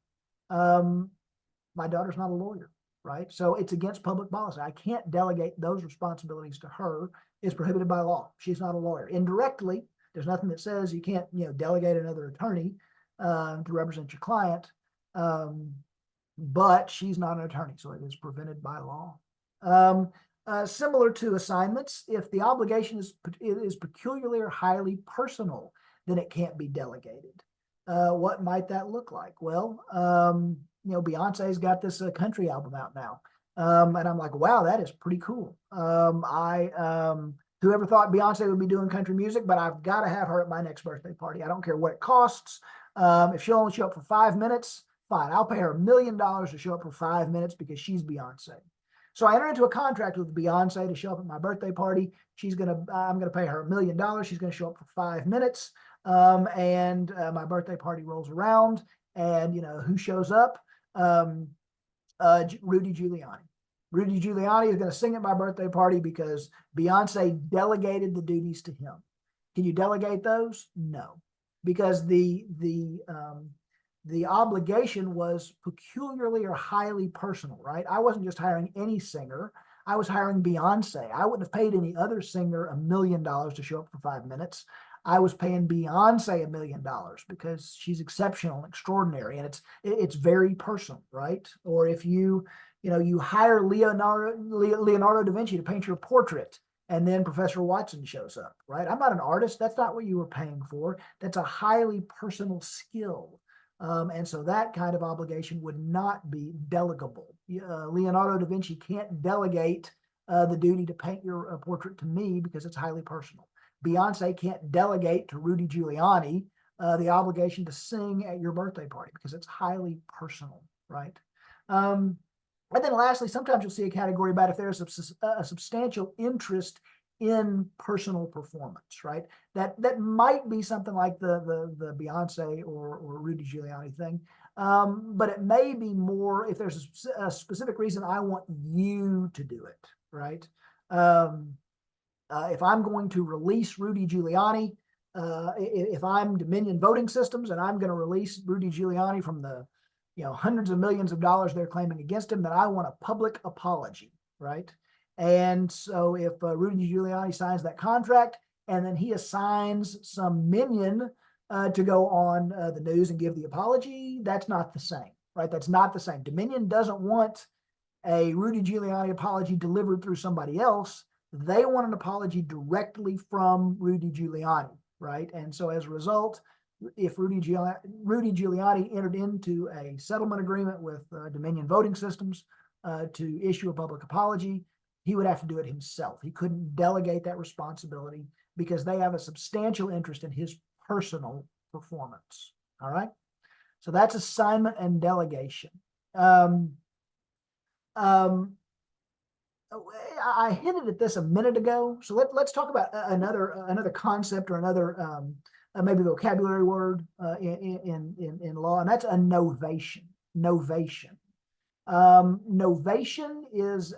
My daughter's not a lawyer, right? So it's against public policy. I can't delegate those responsibilities to her. It's prohibited by law. She's not a lawyer. Indirectly, there's nothing that says you can't, delegate another attorney to represent your client. But she's not an attorney, so it is prevented by law. Similar to assignments, if the obligation is peculiarly or highly personal, then it can't be delegated. What might that look like? Well, Beyonce's got this country album out now. And I'm like, wow, that is pretty cool. Whoever thought Beyonce would be doing country music, but I've got to have her at my next birthday party. I don't care what it costs. If she'll only show up for 5 minutes, fine. I'll pay her $1 million to show up for 5 minutes because she's Beyonce. So I enter into a contract with Beyonce to show up at my birthday party. I'm gonna pay her $1 million. She's gonna show up for 5 minutes. And my birthday party rolls around, and who shows up? Rudy Giuliani. Rudy Giuliani is going to sing at my birthday party because Beyonce delegated the duties to him. Can you delegate those? No, because the obligation was peculiarly or highly personal, right? I wasn't just hiring any singer. I was hiring Beyonce. I wouldn't have paid any other singer $1 million to show up for 5 minutes. I was paying Beyonce $1 million because she's exceptional and extraordinary, and it's very personal, right? Or if you hire Leonardo da Vinci to paint your portrait, and then Professor Watson shows up, right? I'm not an artist. That's not what you were paying for. That's a highly personal skill. And so that kind of obligation would not be delegable. Leonardo da Vinci can't delegate the duty to paint your portrait to me because it's highly personal. Beyonce can't delegate to Rudy Giuliani the obligation to sing at your birthday party because it's highly personal, right? And then lastly, sometimes you'll see a category about if there's a substantial interest in personal performance, right? That might be something like the Beyonce or Rudy Giuliani thing. But it may be more if there's a specific reason I want you to do it, right? If I'm going to release Rudy Giuliani, if I'm Dominion Voting Systems and I'm going to release Rudy Giuliani from the hundreds of millions of dollars they're claiming against him, then I want a public apology, right? And so if Rudy Giuliani signs that contract and then he assigns some minion to go on the news and give the apology, that's not the same, right? That's not the same. Dominion doesn't want a Rudy Giuliani apology delivered through somebody else. They want an apology directly from Rudy Giuliani, right? And so as a result, if Rudy Giuliani entered into a settlement agreement with Dominion Voting Systems to issue a public apology, he would have to do it himself. He couldn't delegate that responsibility because they have a substantial interest in his personal performance. All right. So that's assignment and delegation. I hinted at this a minute ago. So let's talk about another concept or another maybe vocabulary word in law, and that's a novation. Novation. Novation is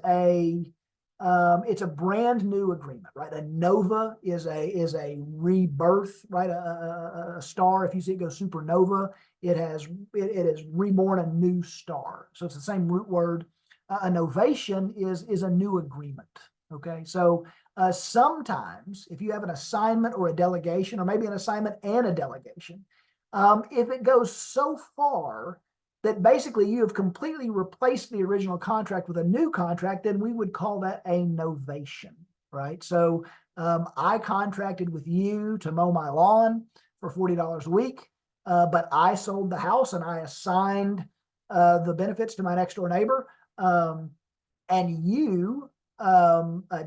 it's a brand new agreement, right? A nova is a rebirth, right? A star, if you see it go supernova, it has reborn a new star. So it's the same root word. A novation is a new agreement. Okay, so sometimes if you have an assignment or a delegation, or maybe an assignment and a delegation, if it goes so far that basically you have completely replaced the original contract with a new contract, then we would call that a novation, right? So I contracted with you to mow my lawn for $40 a week, but I sold the house and I assigned the benefits to my next door neighbor, and you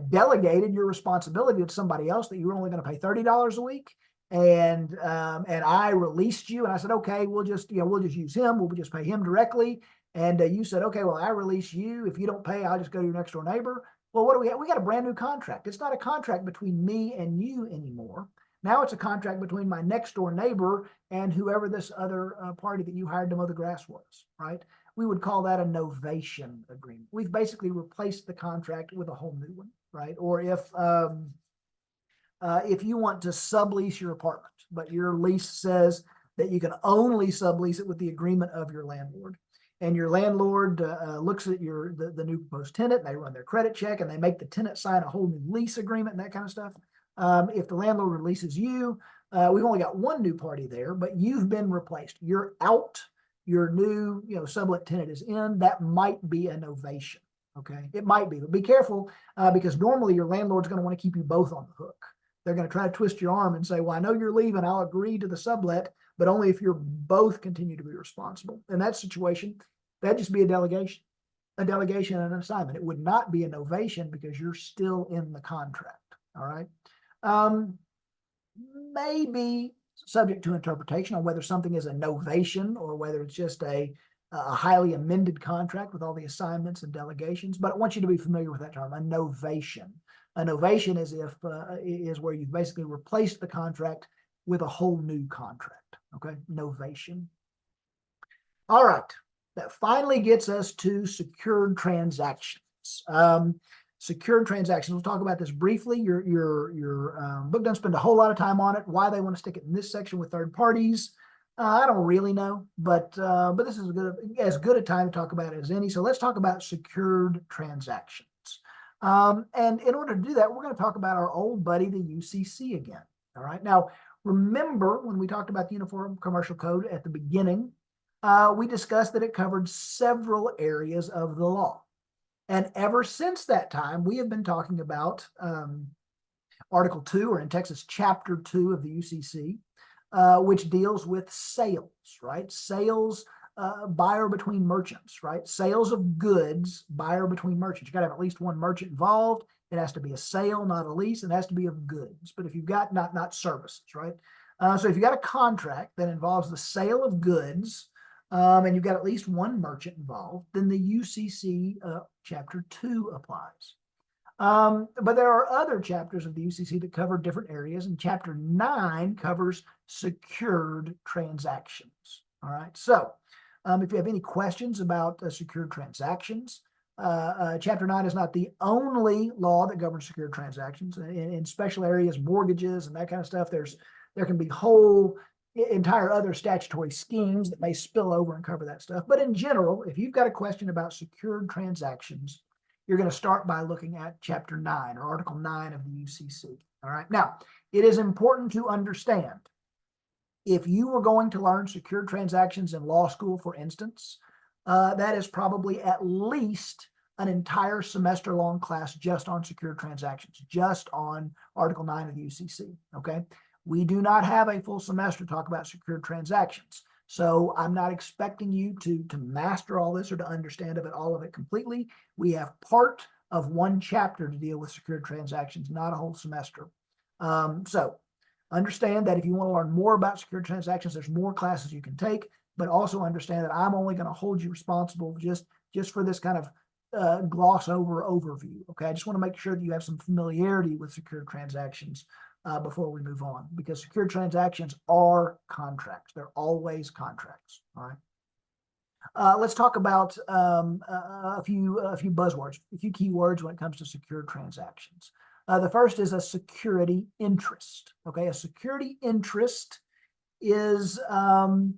delegated your responsibility to somebody else that you were only going to pay $30 a week. And I released you and I said, okay, we'll just use him. We'll just pay him directly. And you said, okay, well, I release you. If you don't pay, I'll just go to your next door neighbor. Well, what do we have? We got a brand new contract. It's not a contract between me and you anymore. Now it's a contract between my next door neighbor and whoever this other party that you hired to mow the grass was, right? We would call that a novation agreement. We've basically replaced the contract with a whole new one, right? Or if you want to sublease your apartment, but your lease says that you can only sublease it with the agreement of your landlord, and your landlord looks at the new proposed tenant, and they run their credit check, and they make the tenant sign a whole new lease agreement and that kind of stuff. If the landlord releases you, we've only got one new party there, but you've been replaced. You're out. Your new sublet tenant is in. That might be a novation. Okay, it might be, but be careful because normally your landlord's going to want to keep you both on the hook. They're going to try to twist your arm and say, well, I know you're leaving. I'll agree to the sublet, but only if you're both continue to be responsible. In that situation, that'd just be a delegation and an assignment. It would not be a novation because you're still in the contract. All right. Maybe subject to interpretation on whether something is a novation or whether it's just a highly amended contract with all the assignments and delegations. But I want you to be familiar with that term, a novation. A novation is where you've basically replaced the contract with a whole new contract. Okay, novation. All right, that finally gets us to secured transactions. Secured transactions. We'll talk about this briefly. Your book doesn't spend a whole lot of time on it. Why they want to stick it in this section with third parties, I don't really know. But this is as good a time to talk about it as any. So let's talk about secured transactions. And in order to do that, we're going to talk about our old buddy, the UCC, again. All right. Now, Remember when we talked about the Uniform Commercial Code at the beginning, we discussed that it covered several areas of the law. And ever since that time, we have been talking about Article 2, or in Texas, Chapter 2 of the UCC, which deals with sales, right? Sales by or between merchants, right? Sales of goods by or between merchants. You got to have at least one merchant involved. It has to be a sale, not a lease. It has to be of goods. But if you've got not services, right? So if you got a contract that involves the sale of goods, and you've got at least one merchant involved, then the UCC Chapter 2 applies. But there are other chapters of the UCC that cover different areas, and Chapter 9 covers secured transactions. All right. So if you have any questions about secured transactions, Chapter 9 is not the only law that governs secured transactions. In special areas, mortgages and that kind of stuff, there can be whole entire other statutory schemes that may spill over and cover that stuff. But in general, if you've got a question about secured transactions, you're going to start by looking at Chapter 9 or Article 9 of the UCC. All right. Now, it is important to understand, if you were going to learn secured transactions in law school, for instance, that is probably at least an entire semester-long class just on secured transactions, just on Article 9 of the UCC. Okay. We do not have a full semester to talk about secured transactions. So I'm not expecting you to master all this or to understand all of it completely. We have part of one chapter to deal with secured transactions, not a whole semester. So understand that if you want to learn more about secured transactions, there's more classes you can take, but also understand that I'm only going to hold you responsible just for this kind of gloss over overview. Okay, I just want to make sure that you have some familiarity with secured transactions before we move on, because secured transactions are contracts. They're always contracts. All right. Let's talk about a few buzzwords, a few keywords when it comes to secured transactions. The first is a security interest. Okay, a security interest is an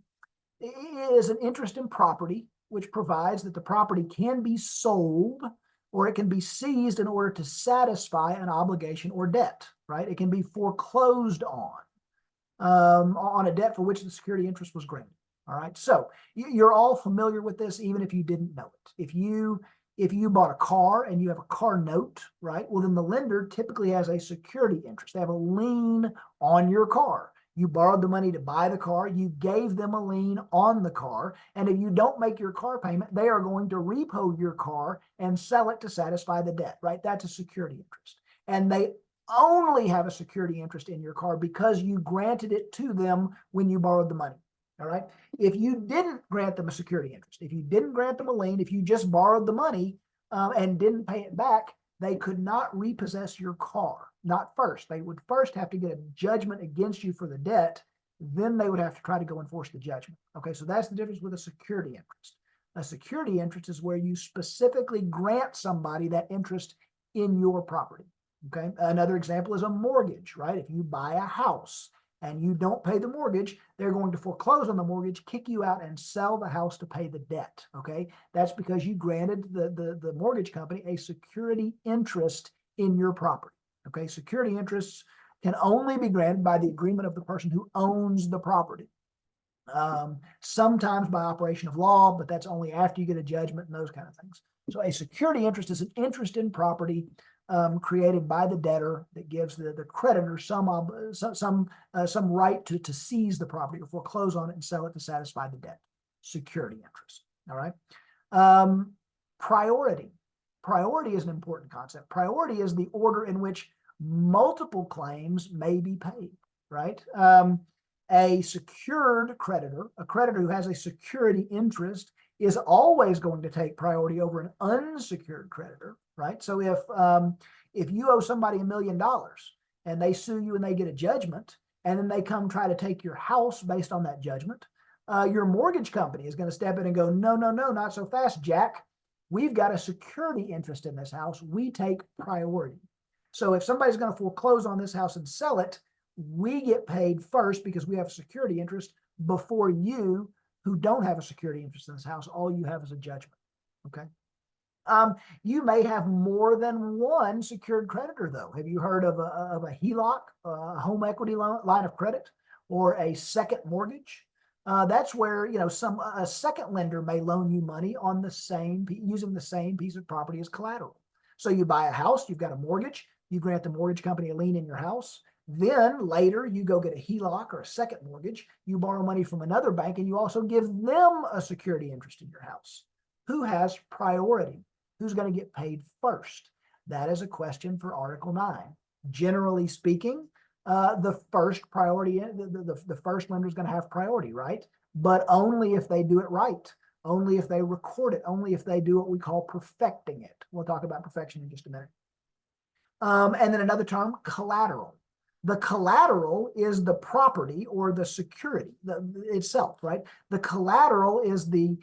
interest in property which provides that the property can be sold or it can be seized in order to satisfy an obligation or debt, right? It can be foreclosed on a debt for which the security interest was granted. All right. So you're all familiar with this, even if you didn't know it. If you bought a car and you have a car note, right? Well, then the lender typically has a security interest. They have a lien on your car. You borrowed the money to buy the car. You gave them a lien on the car. And if you don't make your car payment, they are going to repo your car and sell it to satisfy the debt, right? That's a security interest. And they only have a security interest in your car because you granted it to them when you borrowed the money. All right. If you didn't grant them a security interest, if you didn't grant them a lien, if you just borrowed the money and didn't pay it back, they could not repossess your car. Not first. They would first have to get a judgment against you for the debt. Then they would have to try to go enforce the judgment. Okay, so that's the difference with a security interest. A security interest is where you specifically grant somebody that interest in your property. Okay, another example is a mortgage, right? If you buy a house and you don't pay the mortgage, they're going to foreclose on the mortgage, kick you out, and sell the house to pay the debt. Okay, that's because you granted the mortgage company a security interest in your property. Okay, security interests can only be granted by the agreement of the person who owns the property. Sometimes by operation of law, but that's only after you get a judgment and those kind of things. So a security interest is an interest in property created by the debtor that gives the creditor some right to seize the property or foreclose on it and sell it to satisfy the debt. Security interest. All right. Priority. Priority is an important concept. Priority is the order in which multiple claims may be paid, right? A secured creditor, a creditor who has a security interest, is always going to take priority over an unsecured creditor, right? So if you owe somebody $1 million and they sue you and they get a judgment, and then they come try to take your house based on that judgment, your mortgage company is going to step in and go, no, not so fast, Jack. We've got a security interest in this house. We take priority. So if somebody's going to foreclose on this house and sell it, we get paid first because we have a security interest before you, who don't have a security interest in this house. All you have is a judgment. Okay. You may have more than one secured creditor, though. Have you heard of a HELOC, a home equity line of credit, or a second mortgage? That's where a second lender may loan you money on using the same piece of property as collateral. So you buy a house, you've got a mortgage, you grant the mortgage company a lien in your house. Then later you go get a HELOC or a second mortgage. You borrow money from another bank, and you also give them a security interest in your house. Who has priority? Who's going to get paid first? That is a question for Article 9. Generally speaking, the first priority, the first lender is going to have priority, right? But only if they do it right, only if they record it, only if they do what we call perfecting it. We'll talk about perfection in just a minute. And then another term, collateral. The collateral is the property or the security itself, right? The collateral is the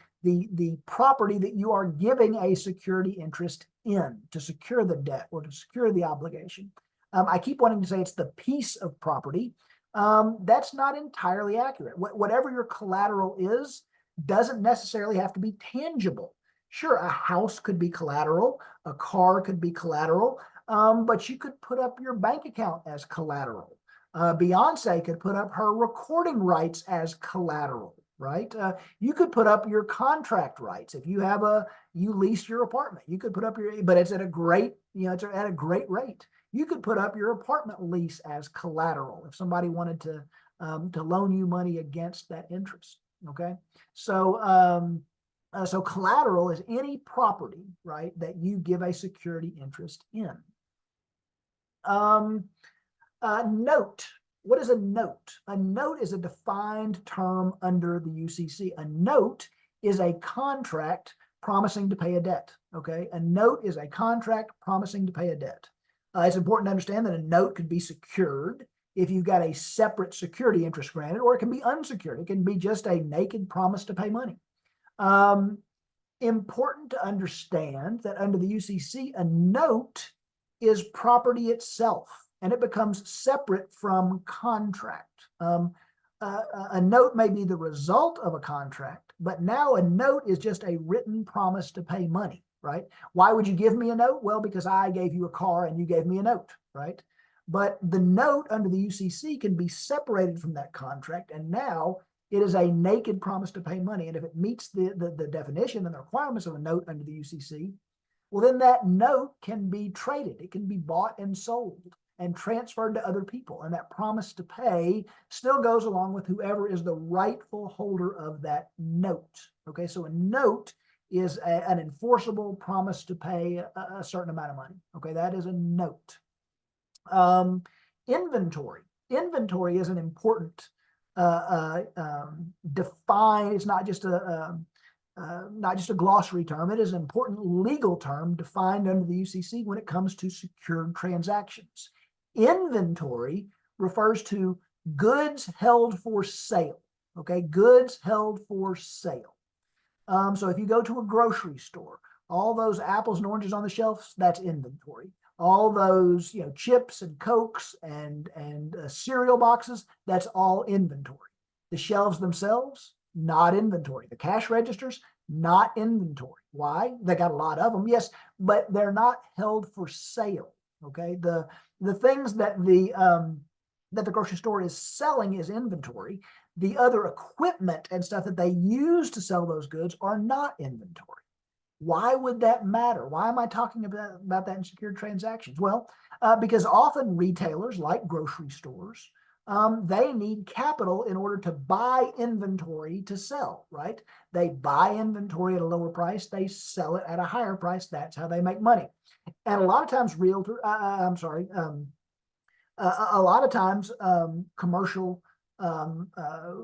property that you are giving a security interest in to secure the debt or to secure the obligation. I keep wanting to say it's the piece of property. That's not entirely accurate. Whatever your collateral is doesn't necessarily have to be tangible. Sure, a house could be collateral, a car could be collateral, but you could put up your bank account as collateral. Beyonce could put up her recording rights as collateral, right? You could put up your contract rights. If you lease your apartment, you could put up but it's at a great, it's at a great rate. You could put up your apartment lease as collateral if somebody wanted to loan you money against that interest. Okay, so collateral is any property, right, that you give a security interest in. Note. What is a note? A note is a defined term under the UCC. A note is a contract promising to pay a debt. Okay, a note is a contract promising to pay a debt. It's important to understand that a note could be secured if you've got a separate security interest granted, or it can be unsecured. It can be just a naked promise to pay money. Important to understand that under the UCC, a note is property itself, and it becomes separate from contract. A note may be the result of a contract, but now a note is just a written promise to pay money, right? Why would you give me a note? Well, because I gave you a car and you gave me a note, right? But the note under the UCC can be separated from that contract, and now it is a naked promise to pay money. And if it meets the definition and the requirements of a note under the UCC, well, then that note can be traded. It can be bought and sold and transferred to other people. And that promise to pay still goes along with whoever is the rightful holder of that note. Okay, so a note is an enforceable promise to pay a certain amount of money. Okay, that is a note. Inventory. Inventory is an important defined. It's not just a glossary term. It is an important legal term defined under the UCC when it comes to secured transactions. Inventory refers to goods held for sale. Okay, goods held for sale. So if you go to a grocery store, all those apples and oranges on the shelves, that's inventory. All those, chips and Cokes and cereal boxes, that's all inventory. The shelves themselves, not inventory. The cash registers, not inventory. Why? They got a lot of them, yes, but they're not held for sale. Okay, the things that the grocery store is selling is inventory. The other equipment and stuff that they use to sell those goods are not inventory. Why would that matter? Why am I talking about that in secured transactions? Well, because often retailers, like grocery stores, they need capital in order to buy inventory to sell, right? They buy inventory at a lower price, they sell it at a higher price. That's how they make money. And a lot of times a lot of times commercial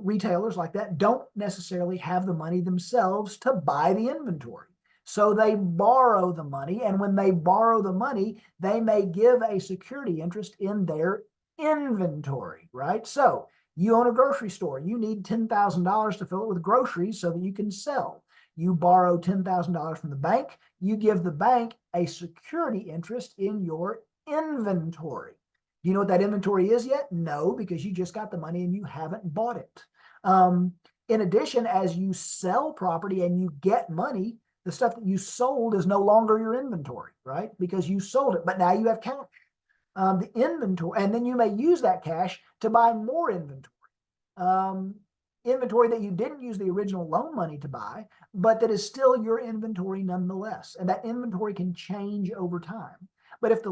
retailers like that don't necessarily have the money themselves to buy the inventory. So they borrow the money, and when they borrow the money, they may give a security interest in their inventory, right? So you own a grocery store. You need $10,000 to fill it with groceries so that you can sell. You borrow $10,000 from the bank. You give the bank a security interest in your inventory. Do you know what that inventory is yet? No, because you just got the money and you haven't bought it. In addition, as you sell property and you get money, The stuff that you sold is no longer your inventory, right? Because you sold it, but now you have cash. The inventory, and then you may use that cash to buy more inventory. Inventory that you didn't use the original loan money to buy, but that is still your inventory nonetheless. And that inventory can change over time. But if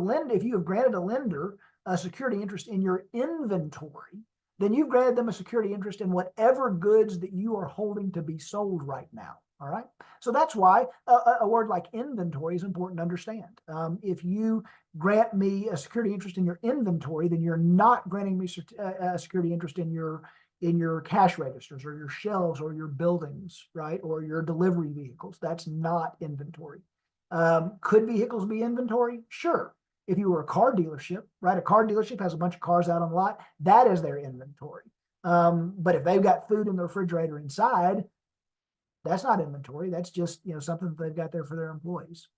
you have granted a lender a security interest in your inventory, then you've granted them a security interest in whatever goods that you are holding to be sold right now. All right. So that's why a word like inventory is important to understand. If you grant me a security interest in your inventory, then you're not granting me a security interest in your cash registers or your shelves or your buildings, right? Or your delivery vehicles. That's not inventory. Could vehicles be inventory? Sure. If you were a car dealership, right? A car dealership has a bunch of cars out on the lot. That is their inventory. But if they've got food in the refrigerator inside, that's not inventory. That's just, something that they've got there for their employees.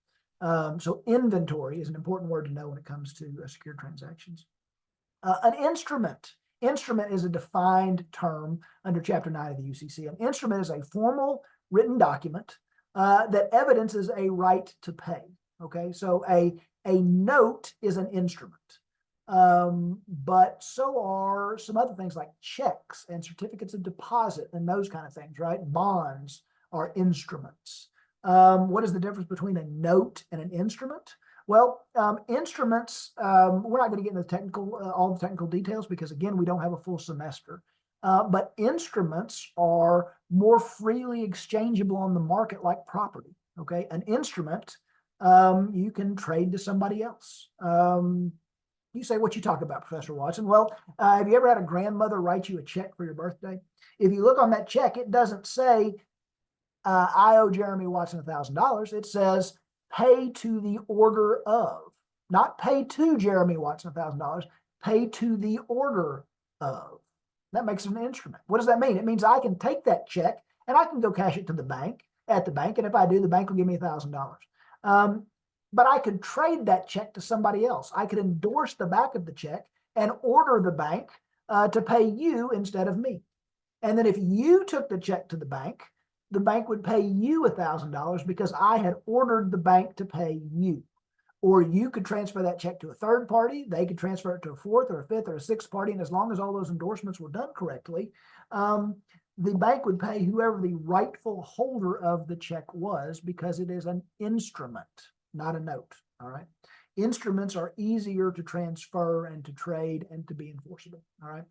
So inventory is an important word to know when it comes to secured transactions. An instrument. Instrument is a defined term under Chapter 9 of the UCC. An instrument is a formal written document that evidences a right to pay. Okay, so a note is an instrument. But so are some other things like checks and certificates of deposit and those kind of things, right? Bonds are instruments. What is the difference between a note and an instrument? Well, instruments, we're not going to get into all the technical details because, again, we don't have a full semester. But instruments are more freely exchangeable on the market like property. Okay, an instrument you can trade to somebody else. You say, what you talk about, Professor Watson? Well, have you ever had a grandmother write you a check for your birthday? If you look on that check, it doesn't say, I owe Jeremy Watson $1,000. It says, pay to the order of, not pay to Jeremy Watson $1,000, pay to the order of. That makes it an instrument. What does that mean? It means I can take that check and I can go cash it to the bank, and if I do, the bank will give me $1,000. But I could trade that check to somebody else. I could endorse the back of the check and order the bank to pay you instead of me. And then if you took the check to the bank would pay you $1,000 because I had ordered the bank to pay you. Or you could transfer that check to a third party. They could transfer it to a fourth or a fifth or a sixth party. And as long as all those endorsements were done correctly, the bank would pay whoever the rightful holder of the check was, because it is an instrument, not a note. All right. Instruments are easier to transfer and to trade and to be enforceable. All right.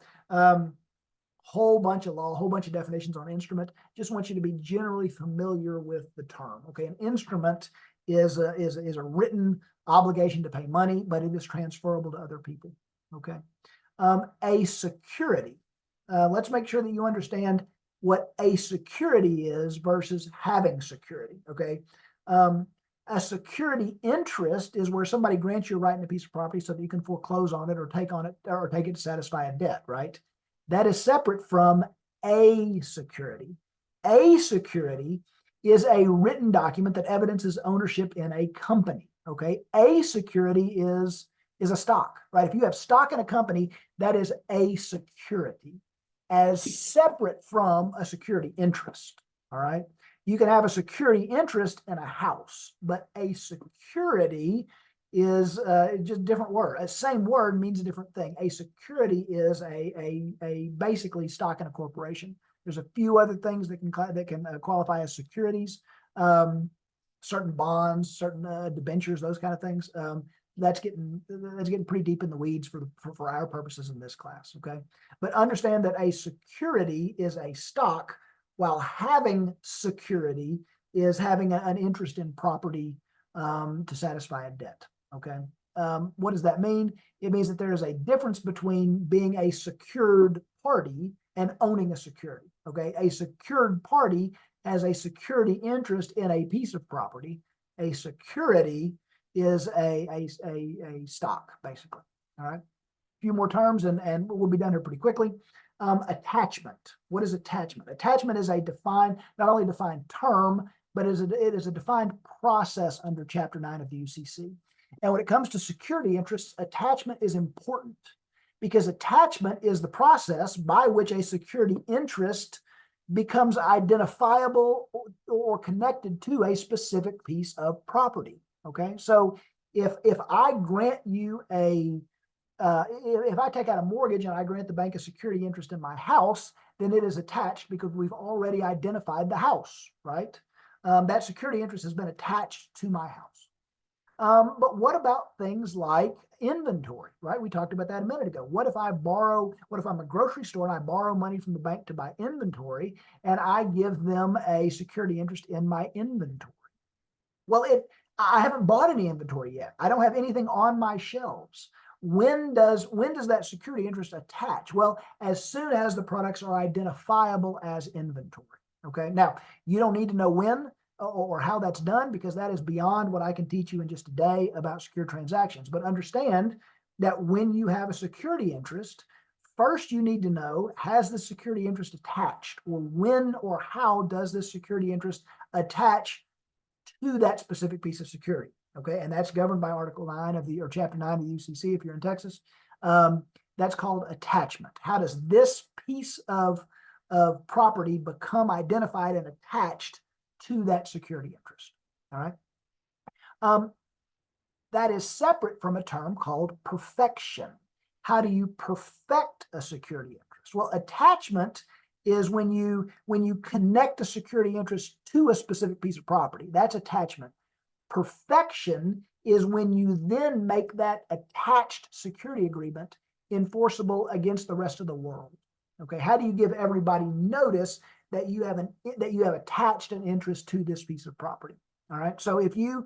Whole bunch of law, whole bunch of definitions on instrument. Just want you to be generally familiar with the term. Okay. An instrument is a written obligation to pay money, but it is transferable to other people. Okay. A security. Let's make sure that you understand what a security is versus having security. Okay. A security interest is where somebody grants you a right in a piece of property so that you can foreclose on it or take it to satisfy a debt, right? That is separate from a security. A security is a written document that evidences ownership in a company. Okay. A security is a stock, right? If you have stock in a company, that is a security, as separate from a security interest. All right. You can have a security interest in a house, but a security is just a different word. A same word means a different thing. A security is a basically stock in a corporation. There's a few other things that can qualify as securities, certain bonds, certain debentures, those kind of things. That's getting pretty deep in the weeds for our purposes in this class. Okay, but understand that a security is a stock, while having security is having an interest in property to satisfy a debt. Okay. What does that mean? It means that there is a difference between being a secured party and owning a security. Okay. A secured party has a security interest in a piece of property. A security is a stock, basically. All right. A few more terms and we'll be done here pretty quickly. Attachment. What is attachment? Attachment is a not only defined term, but it is a defined process under Chapter 9 of the UCC. And when it comes to security interests, attachment is important because attachment is the process by which a security interest becomes identifiable or connected to a specific piece of property. Okay, so if I grant you if I take out a mortgage and I grant the bank a security interest in my house, then it is attached because we've already identified the house, right? That security interest has been attached to my house. But what about things like inventory, right? We talked about that a minute ago. What if I'm a grocery store and I borrow money from the bank to buy inventory and I give them a security interest in my inventory? Well, I haven't bought any inventory yet. I don't have anything on my shelves. When does that security interest attach? Well, as soon as the products are identifiable as inventory. Okay. Now, you don't need to know when or how that's done because that is beyond what I can teach you in just a day about secure transactions. But understand that when you have a security interest, first you need to know, has the security interest attached, or when or how does this security interest attach to that specific piece of security? Okay, and that's governed by Article 9 or Chapter 9 of the UCC if you're in Texas. That's called attachment. How does this piece of property become identified and attached to that security interest? All right. That is separate from a term called perfection. How do you perfect a security interest? Well, attachment is when you connect a security interest to a specific piece of property. That's attachment. Perfection is when you then make that attached security agreement enforceable against the rest of the world. Okay, how do you give everybody notice that you have attached an interest to this piece of property? All right, so if you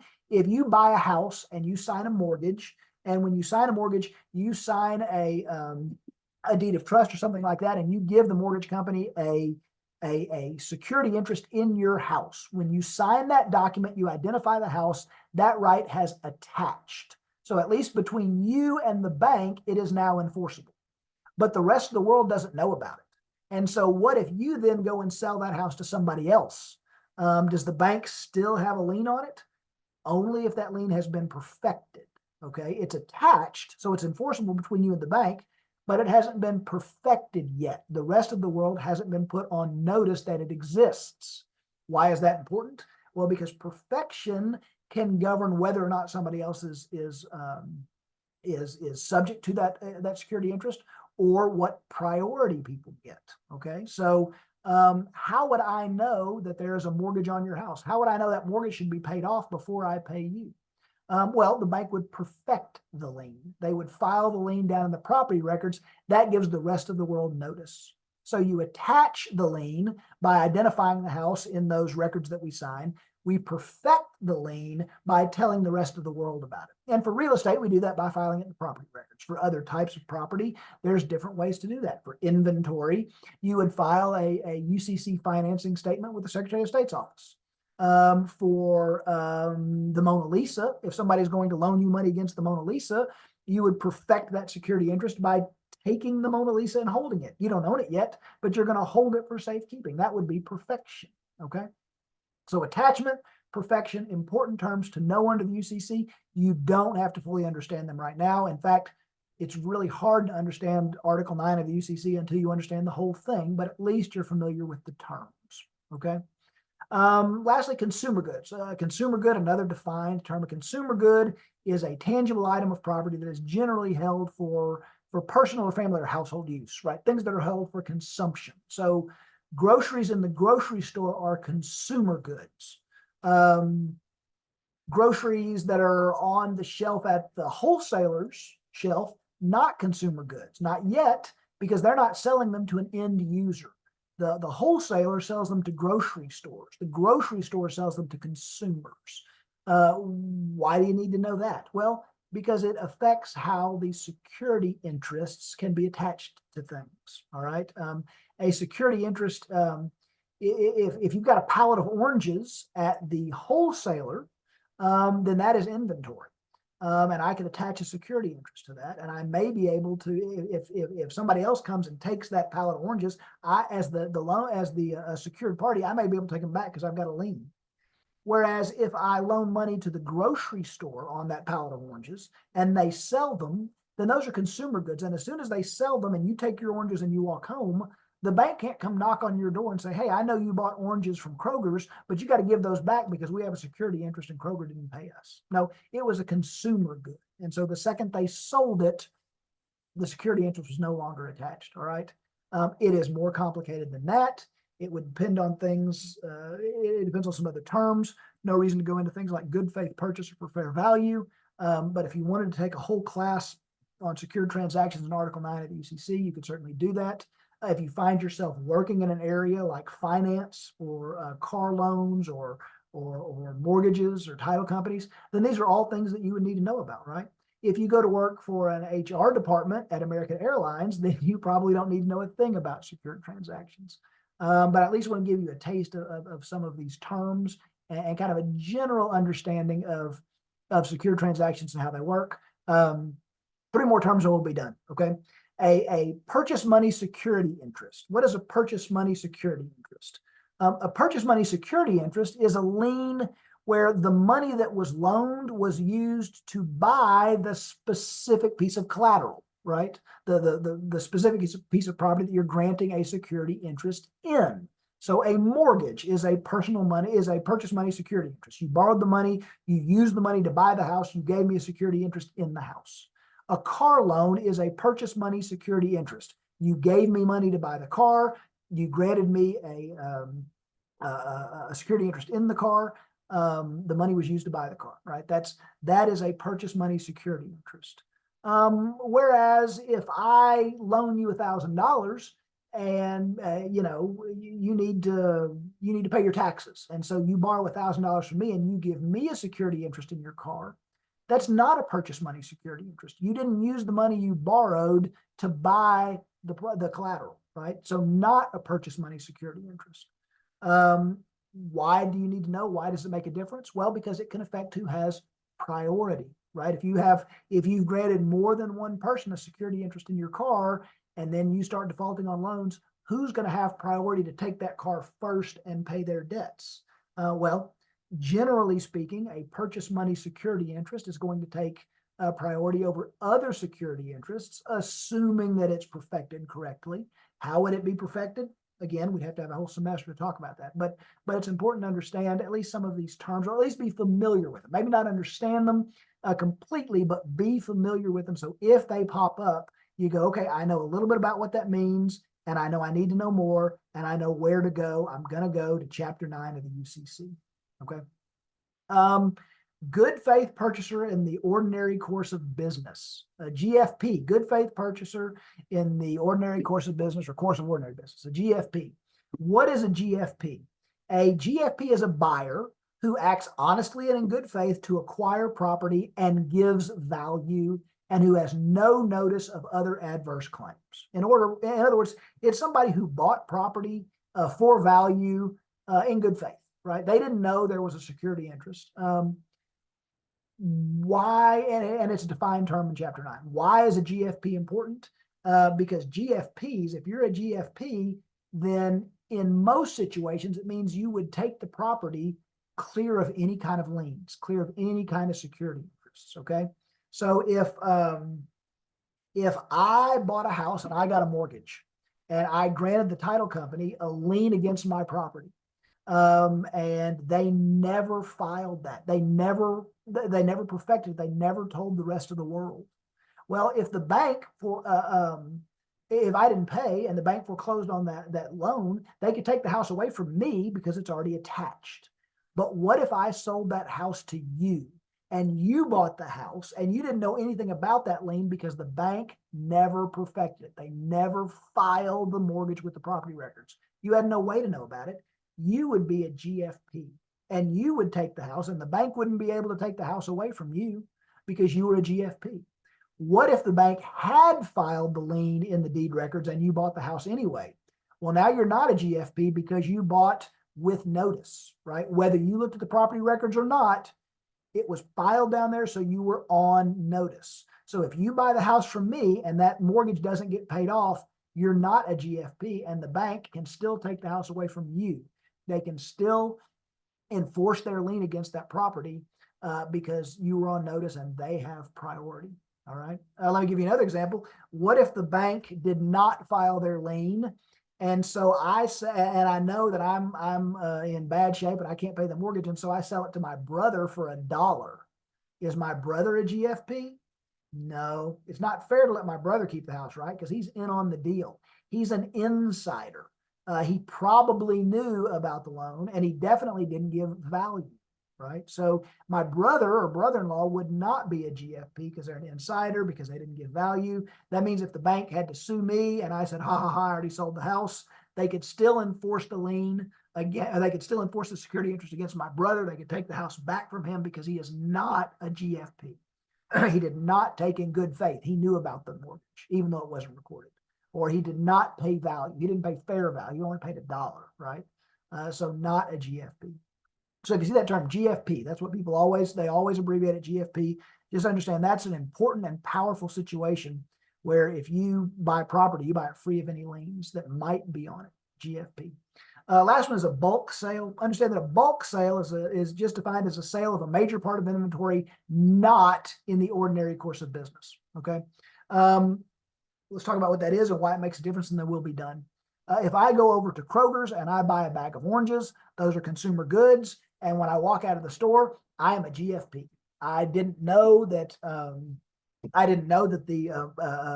buy a house and you sign a mortgage, and when you sign a mortgage, you sign a deed of trust or something like that, and you give the mortgage company a security interest in your house. When you sign that document, you identify the house, that right has attached. So at least between you and the bank, it is now enforceable. But the rest of the world doesn't know about it. And so what if you then go and sell that house to somebody else? Does the bank still have a lien on it? Only if that lien has been perfected. Okay, it's attached, so it's enforceable between you and the bank, but it hasn't been perfected yet. The rest of the world hasn't been put on notice that it exists. Why is that important? Well, because perfection can govern whether or not somebody else is subject to that security interest, or what priority people get. Okay, so how would I know that there is a mortgage on your house? How would I know that mortgage should be paid off before I pay you? Well, the bank would perfect the lien. They would file the lien down in the property records. That gives the rest of the world notice. So you attach the lien by identifying the house in those records that we sign. We perfect the lien by telling the rest of the world about it. And for real estate, we do that by filing it in the property records. For other types of property, there's different ways to do that. For inventory, you would file a UCC financing statement with the Secretary of State's office. For the Mona Lisa, if somebody's going to loan you money against the Mona Lisa, you would perfect that security interest by taking the Mona Lisa and holding it. You don't own it yet, but you're going to hold it for safekeeping. That would be perfection. Okay. So attachment, perfection, important terms to know under the UCC. You don't have to fully understand them right now. In fact, it's really hard to understand Article 9 of the UCC until you understand the whole thing, but at least you're familiar with the terms. Okay. Lastly, consumer goods. Consumer good, another defined term. A consumer good is a tangible item of property that is generally held for personal or family or household use, right? Things that are held for consumption. So groceries in the grocery store are consumer goods. Groceries that are on the shelf at the wholesaler's shelf, not consumer goods, not yet, because they're not selling them to an end user. The wholesaler sells them to grocery stores. The grocery store sells them to consumers. Why do you need to know that? Well, because it affects how the security interests can be attached to things. All right. A security interest, if you've got a pallet of oranges at the wholesaler, then that is inventory. And I can attach a security interest to that, and I may be able to, if somebody else comes and takes that pallet of oranges, as the secured party, I may be able to take them back because I've got a lien. Whereas if I loan money to the grocery store on that pallet of oranges and they sell them, then those are consumer goods. And as soon as they sell them and you take your oranges and you walk home, The bank can't come knock on your door and say, hey, I know you bought oranges from Kroger's, but you got to give those back because we have a security interest and Kroger didn't pay us. No, it was a consumer good. And so the second they sold it, the security interest was no longer attached. All right. It is more complicated than that. It would depend on things. It depends on some other terms. No reason to go into things like good faith purchase for fair value. But if you wanted to take a whole class on secured transactions in Article 9 of the UCC, you could certainly do that. If you find yourself working in an area like finance or car loans or mortgages or title companies, then these are all things that you would need to know about, right? If you go to work for an HR department at American Airlines, then you probably don't need to know a thing about secured transactions. But I at least want to give you a taste of some of these terms and kind of a general understanding of secured transactions and how they work. 3 more terms and we'll be done, okay? A purchase money security interest. What is a purchase money security interest? A purchase money security interest is a lien where the money that was loaned was used to buy the specific piece of collateral, right? The specific piece of property that you're granting a security interest in. So a mortgage is a purchase money security interest. You borrowed the money, you used the money to buy the house, you gave me a security interest in the house. A car loan is a purchase money security interest. You gave me money to buy the car, you granted me a security interest in the car. The money was used to buy the car, right? That is a purchase money security interest. Whereas if I loan you $1,000 and you need to pay your taxes, and so you borrow $1,000 from me and you give me a security interest in your car, that's not a purchase money security interest. You didn't use the money you borrowed to buy the collateral, right? So not a purchase money security interest. Why do you need to know? Why does it make a difference? Well, because it can affect who has priority, right? If you've granted more than one person a security interest in your car, and then you start defaulting on loans, who's going to have priority to take that car first and pay their debts? Well, generally speaking, a purchase money security interest is going to take priority over other security interests, assuming that it's perfected correctly. How would it be perfected? Again, we'd have to have a whole semester to talk about that, but it's important to understand at least some of these terms, or at least be familiar with them. Maybe not understand them completely, but be familiar with them. So if they pop up, you go, okay, I know a little bit about what that means, and I know I need to know more, and I know where to go. I'm going to go to Chapter 9 of the UCC. Okay. Good faith purchaser in the ordinary course of business. A GFP, good faith purchaser in the ordinary course of business or course of ordinary business. A GFP. What is a GFP? A GFP is a buyer who acts honestly and in good faith to acquire property and gives value, and who has no notice of other adverse claims. In other words, it's somebody who bought property for value in good faith, right? They didn't know there was a security interest. Why? And it's a defined term in Chapter 9. Why is a GFP important? Because GFPs, if you're a GFP, then in most situations, it means you would take the property clear of any kind of liens, clear of any kind of security interests, okay? So if I bought a house and I got a mortgage and I granted the title company a lien against my property, and they never filed that, they never perfected it, they never told the rest of the world. Well, if the bank if I didn't pay and the bank foreclosed on that loan, they could take the house away from me because it's already attached. But what if I sold that house to you and you bought the house and you didn't know anything about that lien because the bank never perfected it? They never filed the mortgage with the property records. You had no way to know about it. You would be a GFP and you would take the house, and the bank wouldn't be able to take the house away from you because you were a GFP. What if the bank had filed the lien in the deed records and you bought the house anyway? Well, now you're not a GFP because you bought with notice, right? Whether you looked at the property records or not, it was filed down there, so you were on notice. So if you buy the house from me and that mortgage doesn't get paid off, you're not a GFP, and the bank can still take the house away from you. They can still enforce their lien against that property because you were on notice and they have priority. All right. Let me give you another example. What if the bank did not file their lien And so I say, and I know that I'm in bad shape and I can't pay the mortgage, and so I sell it to my brother for $1. Is my brother a GFP? No, it's not fair to let my brother keep the house, right? Because he's in on the deal. He's an insider. He probably knew about the loan, and he definitely didn't give value, right? So my brother or brother-in-law would not be a GFP because they're an insider, because they didn't give value. That means if the bank had to sue me and I said, ha ha ha, I already sold the house, they could still enforce the lien again. They could still enforce the security interest against my brother. They could take the house back from him because he is not a GFP. He did not take in good faith. He knew about the mortgage, even though it wasn't recorded. Or he did not pay value. He didn't pay fair value. He only paid $1, right? So not a GFP. So if you see that term GFP, that's what people always abbreviate it GFP. Just understand that's an important and powerful situation where if you buy property, you buy it free of any liens that might be on it. GFP. Last one is a bulk sale. Understand that a bulk sale is just defined as a sale of a major part of inventory, not in the ordinary course of business. Okay. Let's talk about what that is and why it makes a difference, and then we'll be done. If I go over to Kroger's and I buy a bag of oranges, those are consumer goods. And when I walk out of the store, I am a GFP. I didn't know that the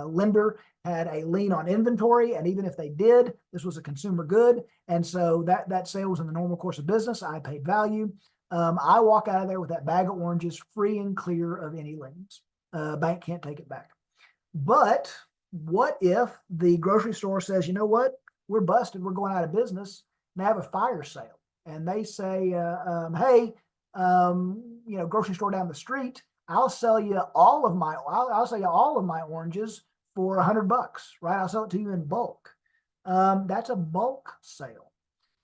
lender had a lien on inventory, and even if they did, this was a consumer good, and so that sale was in the normal course of business. I paid value. I walk out of there with that bag of oranges free and clear of any liens. Bank can't take it back. But what if the grocery store says, you know what, we're busted, we're going out of business, and they have a fire sale, and they say, hey, grocery store down the street, I'll sell you all of my oranges for $100, right? I'll sell it to you in bulk. That's a bulk sale.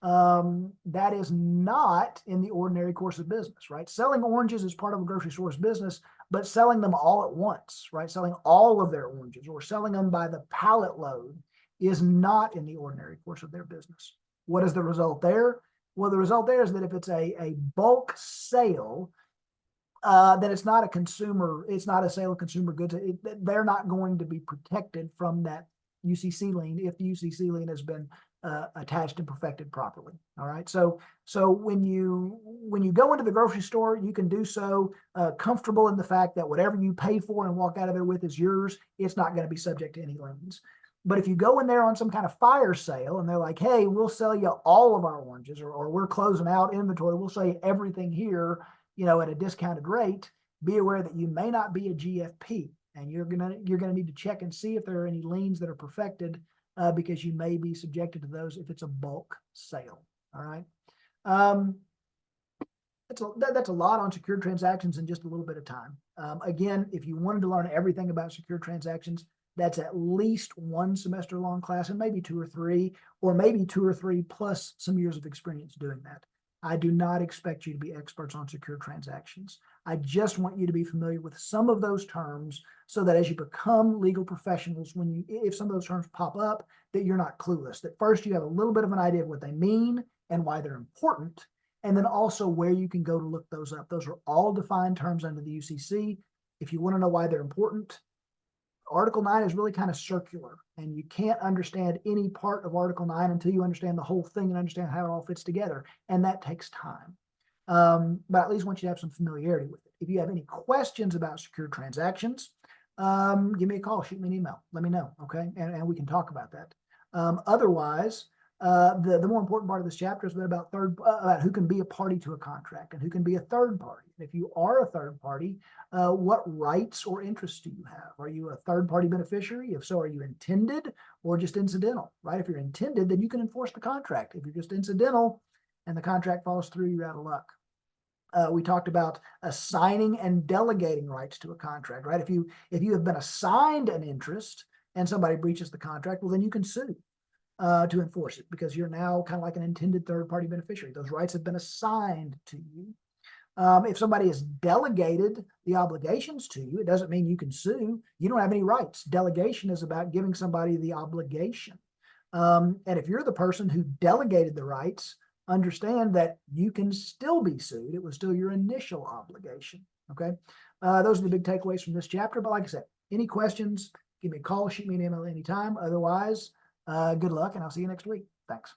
That is not in the ordinary course of business, right? Selling oranges is part of a grocery store's business, but selling them all at once, right? Selling all of their oranges or selling them by the pallet load is not in the ordinary course of their business. What is the result there? Well, the result there is that if it's a bulk sale, then it's not a sale of consumer goods. They're not going to be protected from that UCC lien if the UCC lien has been attached and perfected properly. All right. So when you go into the grocery store, you can do so comfortable in the fact that whatever you pay for and walk out of there with is yours. It's not going to be subject to any liens. But if you go in there on some kind of fire sale and they're like, hey, we'll sell you all of our oranges, or we're closing out inventory, we'll sell you everything here, at a discounted rate, be aware that you may not be a GFP, and you're gonna need to check and see if there are any liens that are perfected, because you may be subjected to those if it's a bulk sale. All right. That's a lot on secured transactions in just a little bit of time. Again, if you wanted to learn everything about secured transactions, that's at least one semester long class, and maybe 2 or 3, or maybe 2 or 3 plus some years of experience doing that. I do not expect you to be experts on secure transactions. I just want you to be familiar with some of those terms so that as you become legal professionals, if some of those terms pop up, that you're not clueless, that first you have a little bit of an idea of what they mean and why they're important, and then also where you can go to look those up. Those are all defined terms under the UCC. If you want to know why they're important, Article 9 is really kind of circular, and you can't understand any part of Article 9 until you understand the whole thing and understand how it all fits together, and that takes time. But at least once you have some familiarity with it. If you have any questions about secure transactions, give me a call, shoot me an email, let me know, okay? And we can talk about that. Otherwise, the more important part of this chapter has been about who can be a party to a contract and who can be a third party. And if you are a third party, what rights or interests do you have? Are you a third party beneficiary? If so, are you intended or just incidental, right? If you're intended, then you can enforce the contract. If you're just incidental and the contract falls through, you're out of luck. We talked about assigning and delegating rights to a contract, right? If you have been assigned an interest and somebody breaches the contract, well, then you can sue to enforce it, because you're now kind of like an intended third-party beneficiary. Those rights have been assigned to you. If somebody has delegated the obligations to you, it doesn't mean you can sue. You don't have any rights. Delegation is about giving somebody the obligation. And if you're the person who delegated the rights, understand that you can still be sued. It was still your initial obligation. Okay. Those are the big takeaways from this chapter. But like I said, any questions, give me a call, shoot me an email anytime. Otherwise, Good luck, and I'll see you next week. Thanks.